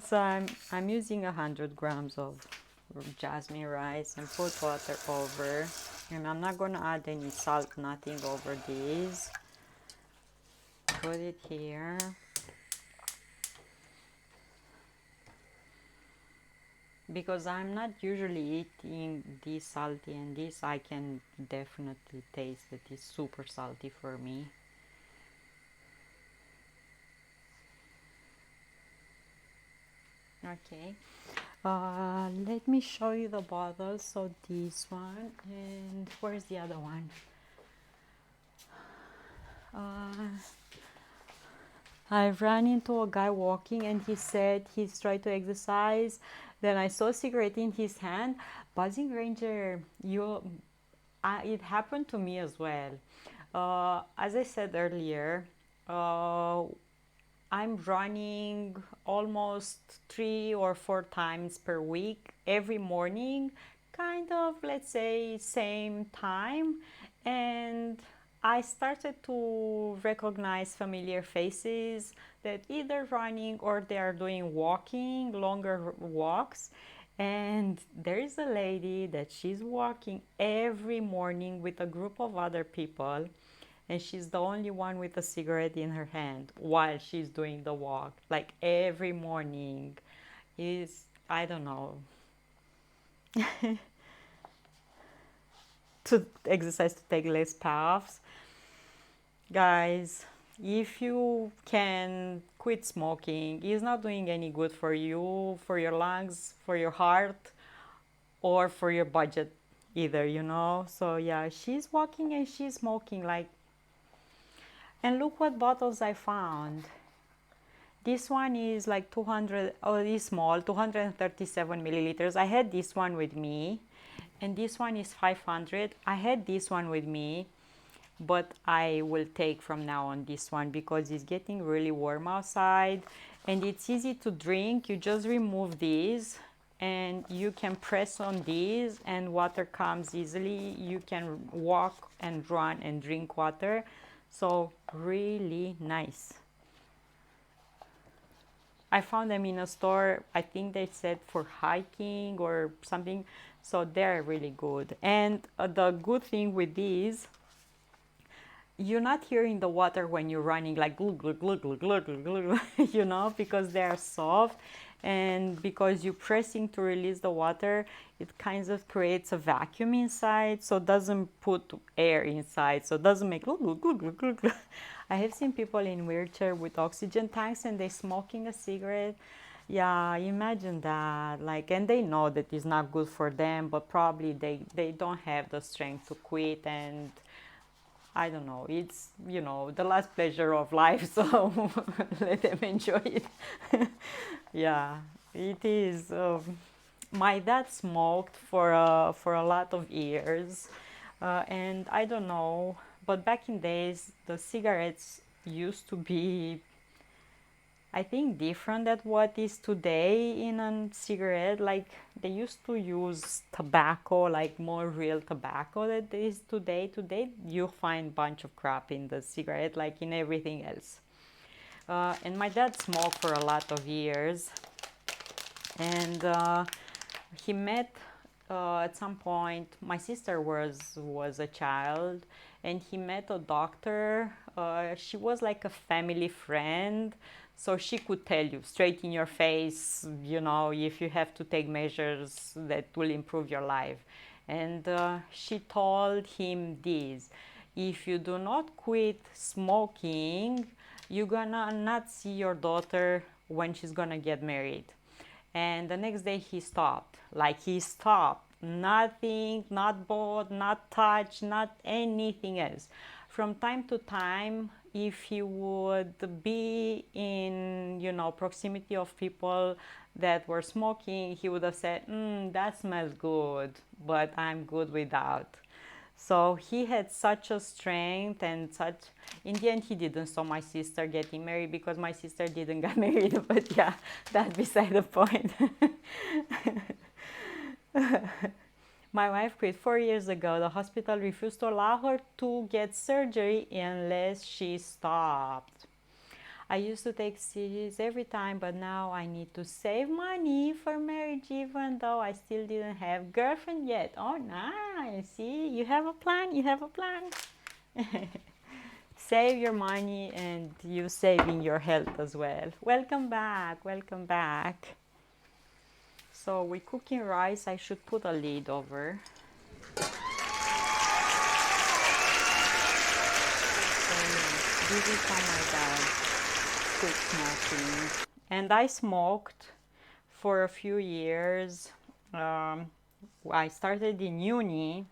So I'm using 100 grams of jasmine rice and put water over, and I'm not gonna add any salt, nothing over this. Put it here. Because I'm not usually eating this salty, and this I can definitely taste that it's super salty for me. Okay, let me show you the bottles. So this one, and where's the other one? I ran into a guy walking and he said he's trying to exercise. Then I saw a cigarette in his hand. Buzzing Ranger, it happened to me as well. As I said earlier, I'm running almost 3 or 4 times per week every morning, kind of, let's say, same time. And I started to recognize familiar faces that either running or they are doing walking, longer walks. And there is a lady that she's walking every morning with a group of other people, and she's the only one with a cigarette in her hand while she's doing the walk. Like every morning is, I don't know, to exercise to take less puffs. Guys, if you can quit smoking, it's not doing any good for you, for your lungs, for your heart, or for your budget either, you know. So yeah, she's walking and she's smoking like, and look what bottles I found. This one is like 200, oh, it's small, 237 milliliters. I had this one with me, and this one is 500. I had this one with me, but I will take from now on this one because it's getting really warm outside and it's easy to drink. You just remove these and you can press on these and water comes easily. You can walk and run and drink water. So really nice. I found them in a store. I think they said for hiking or something. So they're really good. And the good thing with these, you're not hearing the water when you're running like glug, glug, glug, glug, glug, glug, glug, you know, because they are soft. And because you're pressing to release the water, it kind of creates a vacuum inside, so it doesn't put air inside, so it doesn't make glug, glug, glug, glug, glug, glug. I have seen people in wheelchair with oxygen tanks and they're smoking a cigarette. Yeah, imagine that. Like, and they know that it's not good for them, but probably they don't have the strength to quit. And I don't know, it's, you know, the last pleasure of life, so let them enjoy it. Yeah, it is. My dad smoked for a lot of years, and I don't know, but back in days, the cigarettes used to be, I think, different than what is today in a cigarette. Like they used to use tobacco, like more real tobacco that is today. Today you find bunch of crap in the cigarette, like in everything else. And my dad smoked for a lot of years, and he met at some point. My sister was a child, and he met a doctor. She was like a family friend, so she could tell you straight in your face, you know, if you have to take measures that will improve your life. And she told him this: if you do not quit smoking, you're gonna not see your daughter when she's gonna get married. And the next day he stopped. Like he stopped. Nothing, not bought, not touched, not anything else. From time to time, if he would be in, you know, proximity of people that were smoking, he would have said, that smells good, but I'm good without. So he had such a strength and such. In the end, he didn't stop my sister getting married because my sister didn't get married. But yeah, that's beside the point. My wife quit 4 years ago. The hospital refused to allow her to get surgery unless she stopped. I used to take CGs every time, but now I need to save money for marriage, even though I still didn't have girlfriend yet. Oh, nice. See, you have a plan. You have a plan. Save your money and you saving your health as well. Welcome back. Welcome back. So we're cooking rice. I should put a lid over. So this is how my dad quit smoking. And I smoked for a few years. I started in uni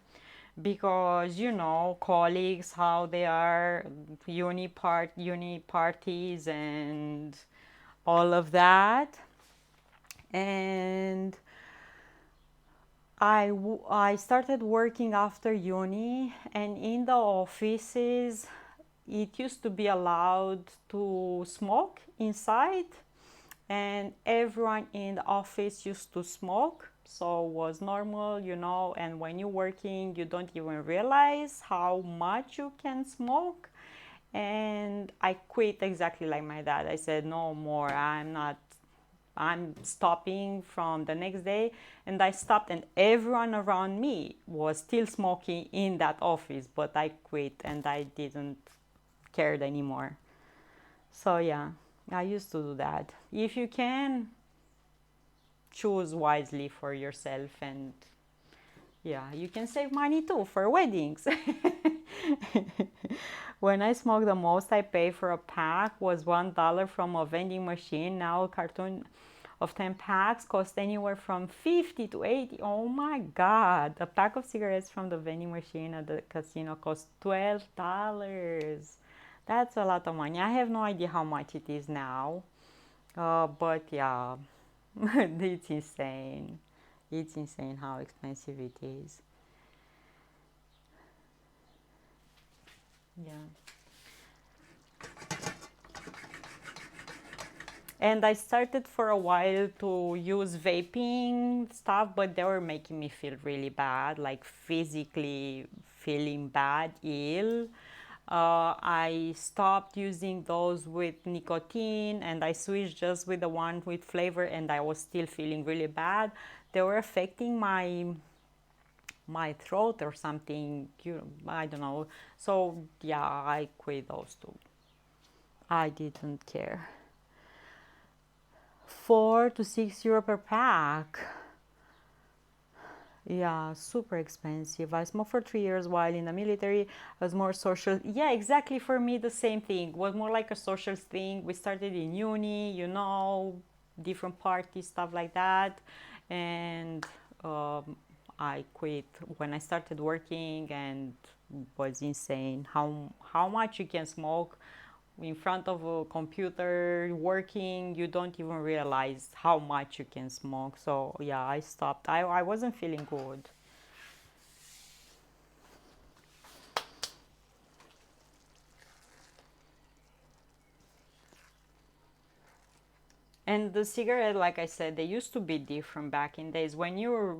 because, you know, colleagues, how they are, uni parties and all of that. And I started working after uni, and in the offices it used to be allowed to smoke inside, and everyone in the office used to smoke, so it was normal, you know. And when you're working, you don't even realize how much you can smoke. And I quit exactly like my dad. I said, no more, I'm stopping from the next day, and I stopped, and everyone around me was still smoking in that office, but I quit and I didn't care anymore. So yeah, I used to do that. If you can, choose wisely for yourself, and yeah, you can save money too for weddings. When I smoked, the most I paid for a pack was $1 from a vending machine. Now a carton of 10 packs cost anywhere from 50 to 80. Oh my God. A pack of cigarettes from the vending machine at the casino cost $12. That's a lot of money. I have no idea how much it is now. But yeah, it's insane. It's insane how expensive it is. Yeah. And I started for a while to use vaping stuff, but they were making me feel really bad, like physically feeling bad, ill. I stopped using those with nicotine and I switched just with the one with flavor, and I was still feeling really bad. They were affecting my throat or something, I don't know. So yeah, I quit those two. I didn't care. 4 to 6 euro per pack. Yeah, super expensive. I smoked for 3 years while in the military. I was more social. Yeah, exactly. For me, the same thing. It was more like a social thing. We started in uni, different parties, stuff like that. And I quit when I started working, and was insane how much you can smoke in front of a computer working. You don't even realize how much you can smoke. So yeah, I stopped. I wasn't feeling good. And the cigarette, like I said, they used to be different back in days. When you were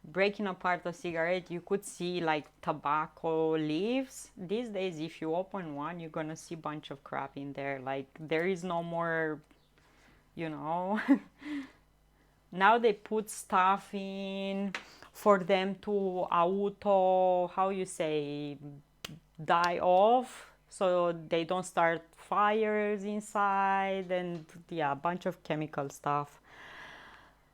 breaking apart a cigarette, you could see like tobacco leaves. These days, if you open one, you're gonna see a bunch of crap in there. Like there is no more, you know. Now they put stuff in for them to auto, how you say, die off, so they don't start fires inside, and yeah, a bunch of chemical stuff.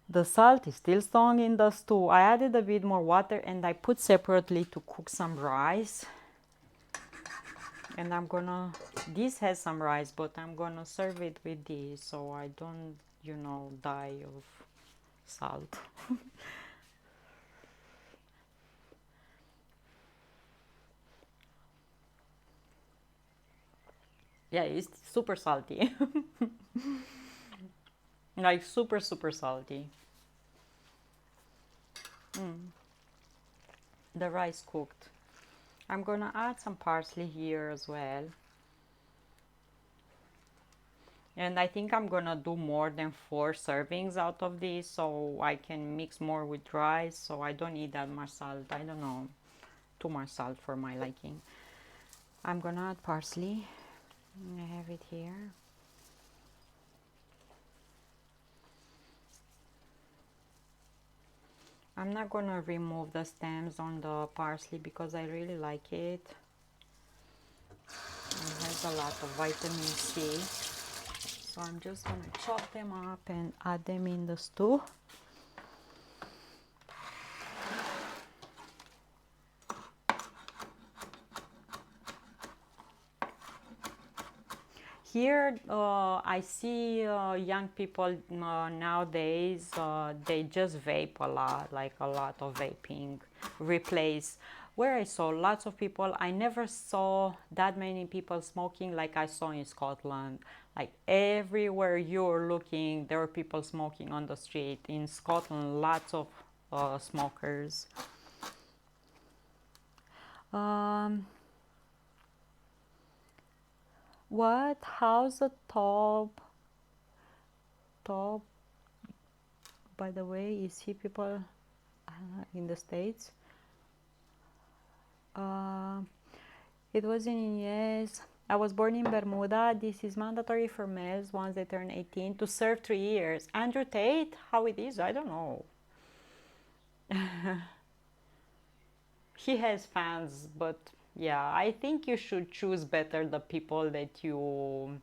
The salt is still strong in the stew. I added a bit more water and I put separately to cook some rice. And I'm gonna, this has some rice, but I'm gonna serve it with this so I don't, die of salt. Yeah, it's super salty. Like super, super salty. The rice cooked. I'm gonna add some parsley here as well. And I think I'm gonna do more than 4 servings out of this so I can mix more with rice, so I don't need that much salt. I don't know, too much salt for my liking. I'm gonna add parsley. I have it here. I'm not gonna remove the stems on the parsley because I really like it. It has a lot of vitamin C. So I'm just gonna chop them up and add them in the stew. Here, I see young people nowadays, they just vape a lot, like a lot of vaping replace. Where I saw lots of people, I never saw that many people smoking like I saw in Scotland. Like everywhere you're looking, there are people smoking on the street. In Scotland, lots of smokers. Um, how's the top, by the way, you see people in the States? Uh, it was in yes. I was born in Bermuda. This is mandatory for males once they turn 18 to serve 3 years. Andrew Tate, how it is, I don't know. He has fans, but yeah, I think you should choose better the people that you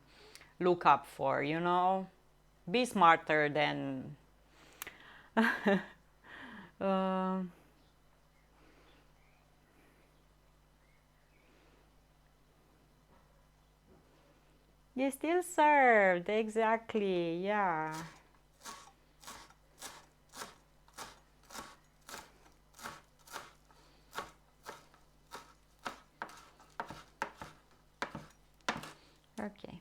look up for, you know? Be smarter than. uh, you still served, exactly, yeah. Okay.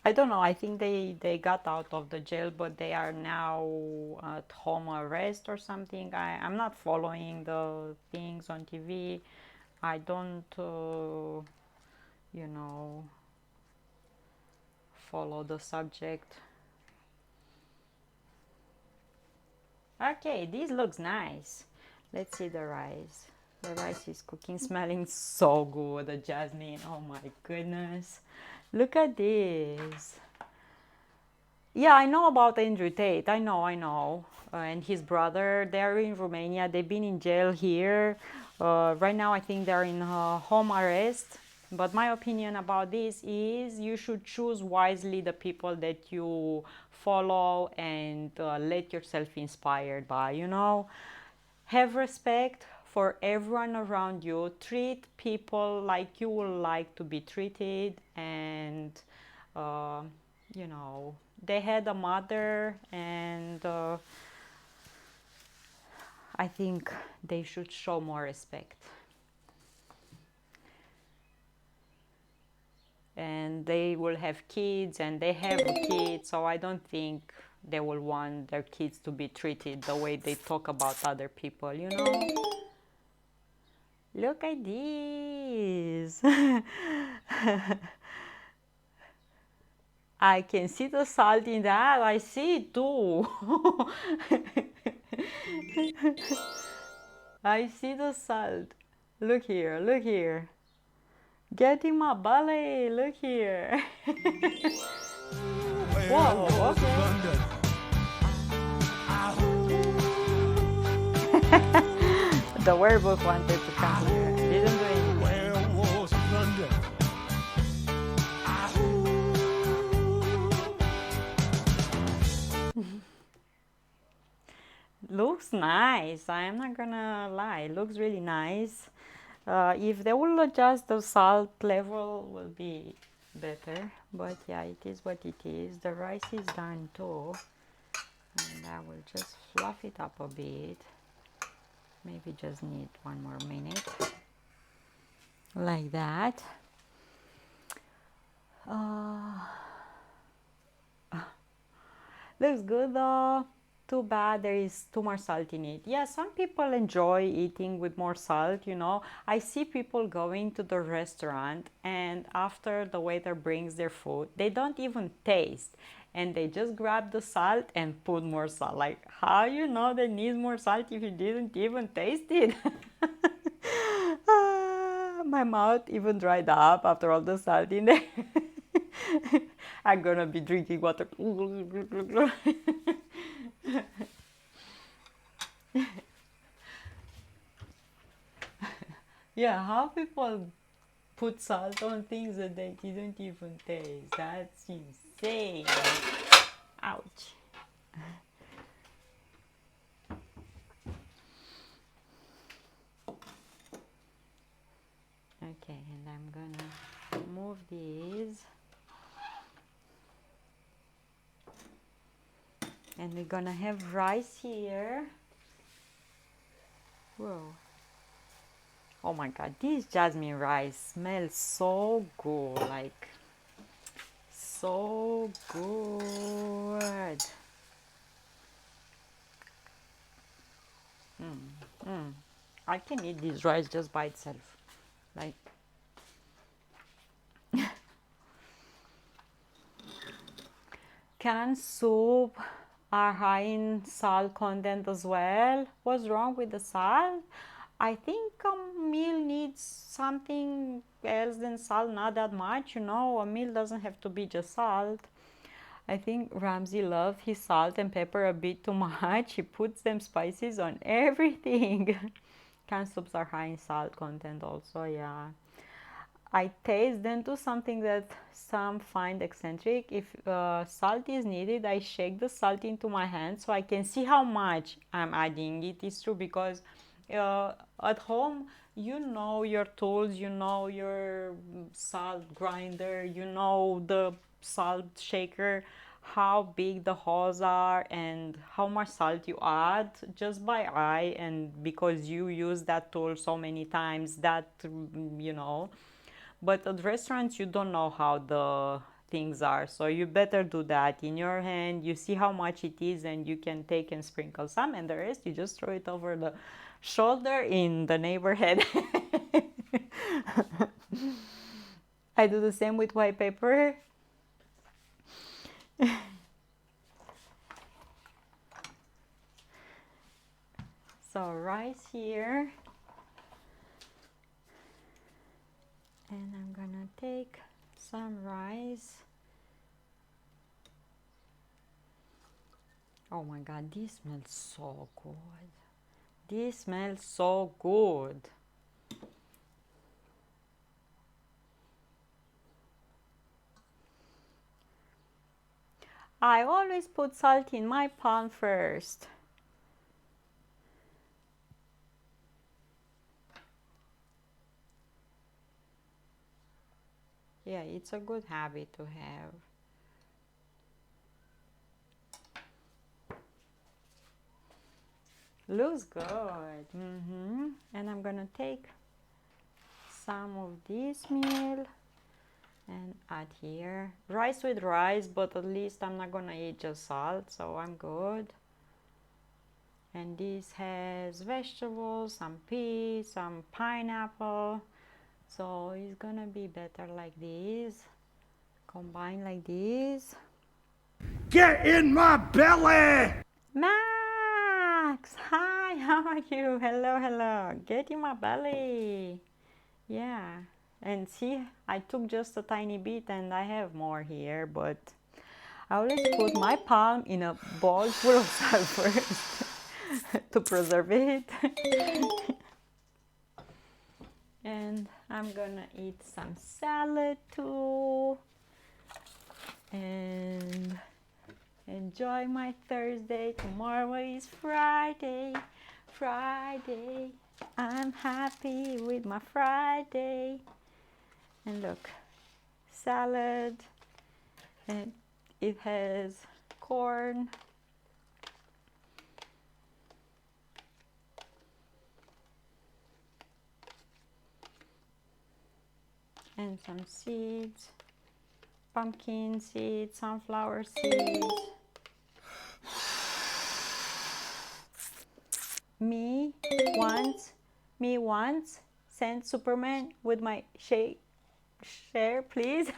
I don't know. I think they got out of the jail, but they are now at home arrest or something. I'm not following the things on TV. I don't, you know, follow the subject. Okay, this looks nice. Let's see the rice. The rice is cooking, smelling so good. The jasmine, oh my goodness. Look at this. Yeah, I know about Andrew Tate. I know. And his brother, they're in Romania. They've been in jail here. Right now, I think they're in home arrest. But my opinion about this is you should choose wisely the people that you follow and let yourself inspired by, you know. Have respect for everyone around you. Treat people like you would like to be treated, and uh, you know, they had a mother, and I think they should show more respect. And they will have kids, and they have kids, so I don't think they will want their kids to be treated the way they talk about other people, you know. Look at this. I can see the salt in that. I see it too. I see the salt. Look here, look here. Get in my belly, look here. Whoa, okay. The werewolf wanted to come here. Didn't do anything. Looks nice. I am not gonna lie. Looks really nice. If they will adjust the salt level, will be better. But yeah, it is what it is. The rice is done too, and I will just fluff it up a bit. Maybe just need one more minute, like that. Looks good though. Too bad there is too much salt in it. Yeah, some people enjoy eating with more salt, you know. I see people going to the restaurant, and after the waiter brings their food, they don't even taste, and they just grab the salt and put more salt. Like, how you know they need more salt if you didn't even taste it? My mouth even dried up after all the salt in there. I'm gonna be drinking water. Yeah, how people put salt on things that they didn't even taste. That's insane. Ouch. Okay, and I'm gonna move these. And we're gonna have rice here. Whoa. Oh my god, this jasmine rice smells so good, like so good. I can eat this rice just by itself. Like, canned soup are high in salt content as well. What's wrong with the salt? I think a meal needs something else than salt, not that much, you know. A meal doesn't have to be just salt. I think Ramsey loves his salt and pepper a bit too much. He puts them spices on everything. Canned soups are high in salt content also, yeah. I taste them to something that some find eccentric. If salt is needed, I shake the salt into my hand so I can see how much I'm adding. It is true because at home, you know your tools, you know your salt grinder, you know the salt shaker, how big the holes are and how much salt you add just by eye, and because you use that tool so many times that you know. But at restaurants, you don't know how the things are. So you better do that in your hand. You see how much it is and you can take and sprinkle some, and the rest you just throw it over the shoulder in the neighborhood. I do the same with white paper. So rice here. And I'm gonna take some rice. Oh my god, this smells so good. This smells so good. I always put salt in my palm first. Yeah, it's a good habit to have. Looks good. And I'm gonna take some of this meal and add here. Rice with rice, but at least I'm not gonna eat just salt, so I'm good. And this has vegetables, some peas, some pineapple, so it's gonna be better like this, combined like this. Get in my belly! Max, hi, how are you? Hello, hello. Get in my belly. Yeah, and see, I took just a tiny bit and I have more here, but I always put my palm in a bowl full of salt first to preserve it. And I'm gonna eat some salad too and enjoy my Thursday. Tomorrow is Friday. Friday. I'm happy with my Friday. And look, salad, and it has corn, and some seeds, pumpkin seeds, sunflower seeds. Me once sent Superman with my share, please.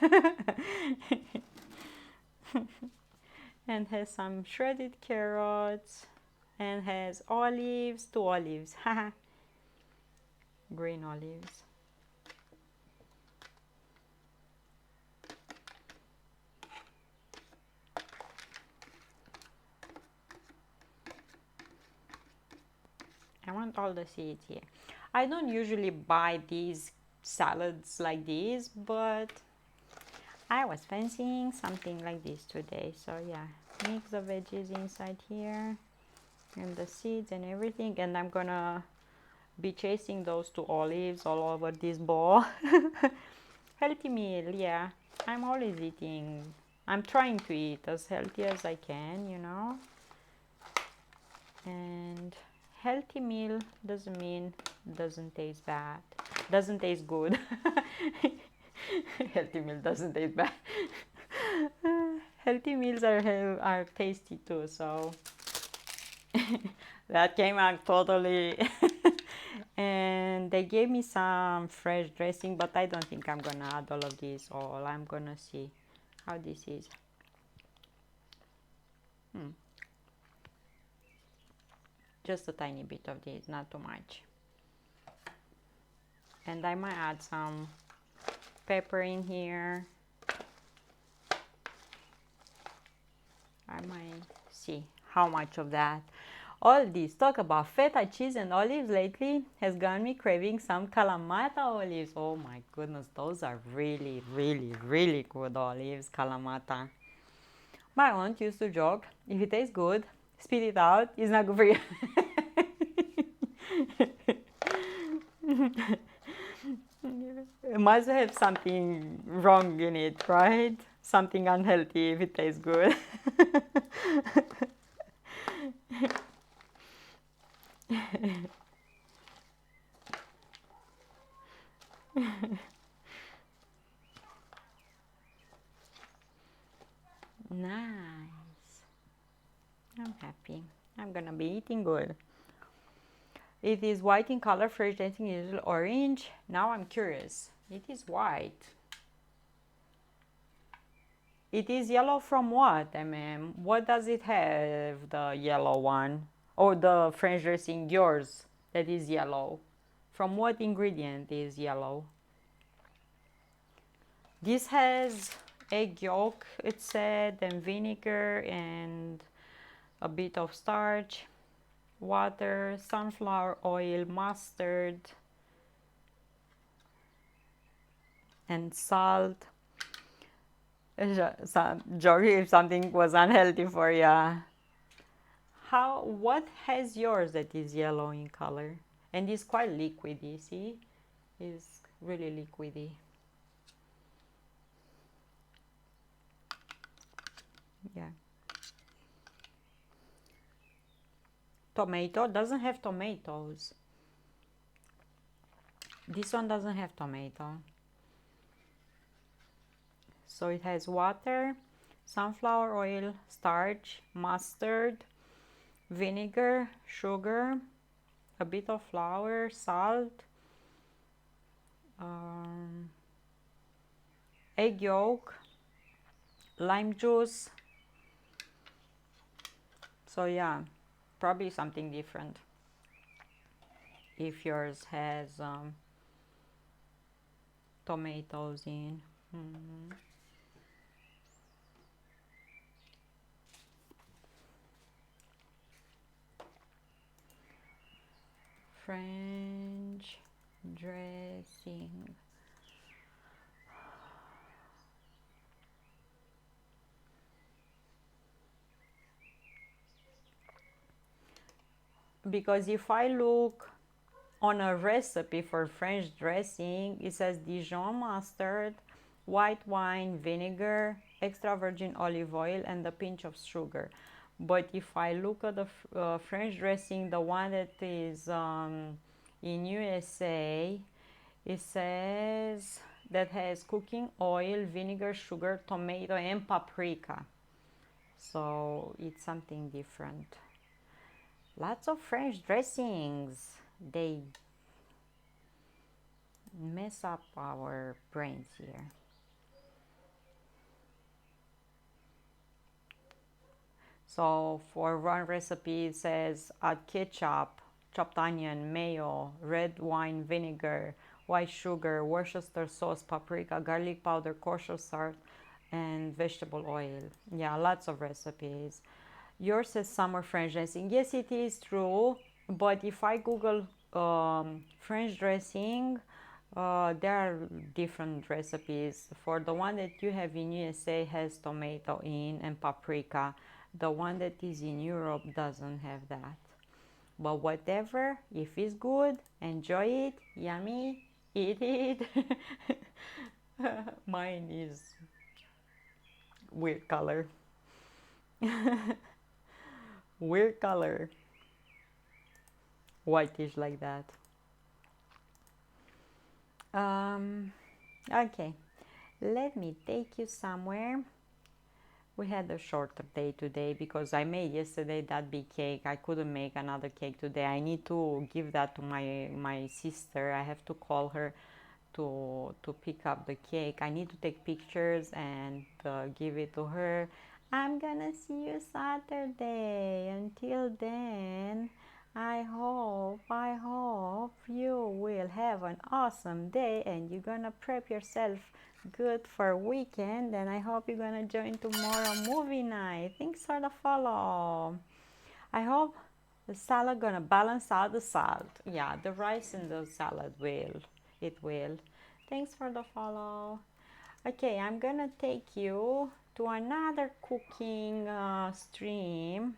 And has some shredded carrots and has olives, 2 olives, green olives. I want all the seeds here. I don't usually buy these salads like this, but I was fancying something like this today. So yeah, mix the veggies inside here and the seeds and everything, and I'm gonna be chasing those 2 olives all over this bowl. Healthy meal, yeah. I'm always eating. I'm trying to eat as healthy as I can, you know. And healthy meal doesn't mean doesn't taste bad, doesn't taste good. Healthy meal doesn't taste bad. Healthy meals are tasty too, so that came out totally. And they gave me some fresh dressing, but I don't think I'm gonna add all of this. All I'm gonna see how this is. Just a tiny bit of this, not too much. And I might add some pepper in here. I might see how much of that. All this talk about feta cheese and olives lately has got me craving some Kalamata olives. Oh my goodness, those are really, really, really good olives, Kalamata. My aunt used to joke, if it tastes good, spit it out, it's not good for you. It must have something wrong in it, right? Something unhealthy if it tastes good. Nice. I'm happy. I'm gonna be eating good. It is white in color, fresh dancing usually orange. Now I'm curious. It is white. It is yellow from what, MM? What does it have, the yellow one? Or the French dressing, yours, that is yellow? From what ingredient is yellow? This has egg yolk, it said, and vinegar and a bit of starch, water, sunflower oil, mustard, and salt. Joey, if something was unhealthy for you. What has yours that is yellow in color? And it's quite liquidy, see? It's really liquidy. Yeah. Tomato doesn't have tomatoes. This one doesn't have tomato. So it has water, sunflower oil, starch, mustard, vinegar, sugar, a bit of flour, salt, egg yolk, lime juice. So yeah, probably something different if yours has tomatoes in. French dressing. Because if I look on a recipe for French dressing, it says Dijon mustard, white wine, vinegar, extra virgin olive oil, and a pinch of sugar. But if I look at the French dressing, the one that is in USA, it says that has cooking oil, vinegar, sugar, tomato, and paprika. So it's something different. Lots of French dressings. They mess up our brains here. So for one recipe it says add ketchup, chopped onion, mayo, red wine vinegar, white sugar, Worcester sauce, paprika, garlic powder, kosher salt, and vegetable oil. Yeah, lots of recipes. Yours says summer French dressing. Yes, it is true. But if I Google French dressing, there are different recipes. For the one that you have in USA has tomato in and paprika. The one that is in Europe doesn't have that. But whatever, if it's good, enjoy it, yummy, eat it. Mine is weird color. Weird color. Whitish like that. Okay, let me take you somewhere We had a shorter day today because I made yesterday that big cake. I couldn't make another cake today. I need to give that to my sister. I have to call her to pick up the cake. I need to take pictures and give it to her. I'm gonna see you Saturday. Until then, I hope you will have an awesome day and you're gonna prep yourself good for weekend, and I hope you're gonna join tomorrow movie night. Thanks for the follow. I hope the salad gonna balance out the salt. Yeah, the rice in the salad will. It will. Thanks for the follow. Okay, I'm gonna take you to another cooking stream.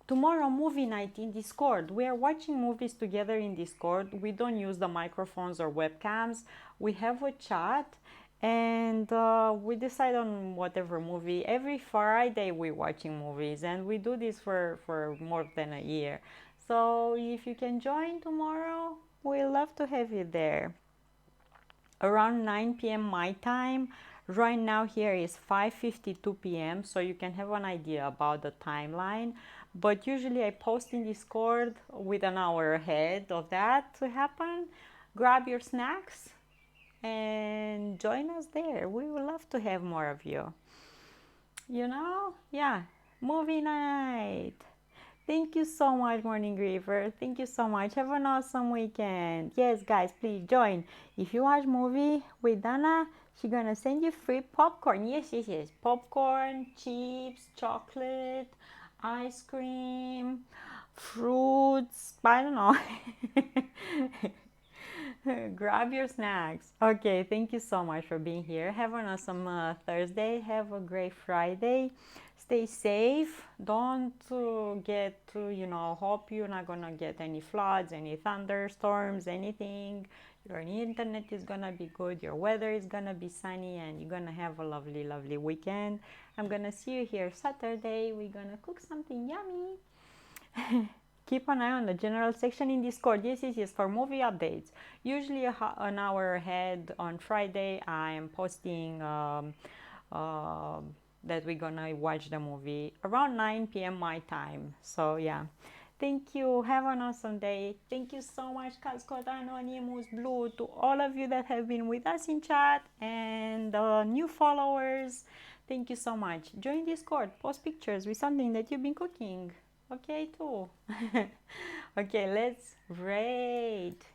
Tomorrow movie night in Discord. We are watching movies together in Discord. We don't use the microphones or webcams. We have a chat and we decide on whatever movie. Every Friday we're watching movies and we do this for more than a year. So if you can join tomorrow, we love to have you there. Around 9 p.m. my time. Right now here is 5:52 p.m. so you can have an idea about the timeline. But usually I post in Discord with an hour ahead of that to happen. Grab your snacks and join us there. We would love to have more of you. Yeah, movie night. Thank you so much, Morning River. Thank you so much. Have an awesome weekend. Yes, guys, please join. If you watch movie with Dana, she's gonna send you free popcorn. Yes. Popcorn, chips, chocolate, ice cream, fruits. I don't know. Grab your snacks. Okay, thank you so much for being here. Have an awesome Thursday. Have a great Friday. Stay safe. Don't hope you're not gonna get any floods, any thunderstorms, anything. Your internet is gonna be good. Your weather is gonna be sunny, and you're gonna have a lovely, lovely weekend. I'm gonna see you here Saturday. We're gonna cook something yummy. Keep an eye on the general section in Discord. Yes, for movie updates. Usually an hour ahead on Friday, I am posting that we're gonna watch the movie around 9 p.m. my time. So yeah, thank you. Have an awesome day. Thank you so much, Cascot, Anonymous, Blue, to all of you that have been with us in chat and new followers. Thank you so much. Join Discord. Post pictures with something that you've been cooking. Okay, too. Okay, let's rate.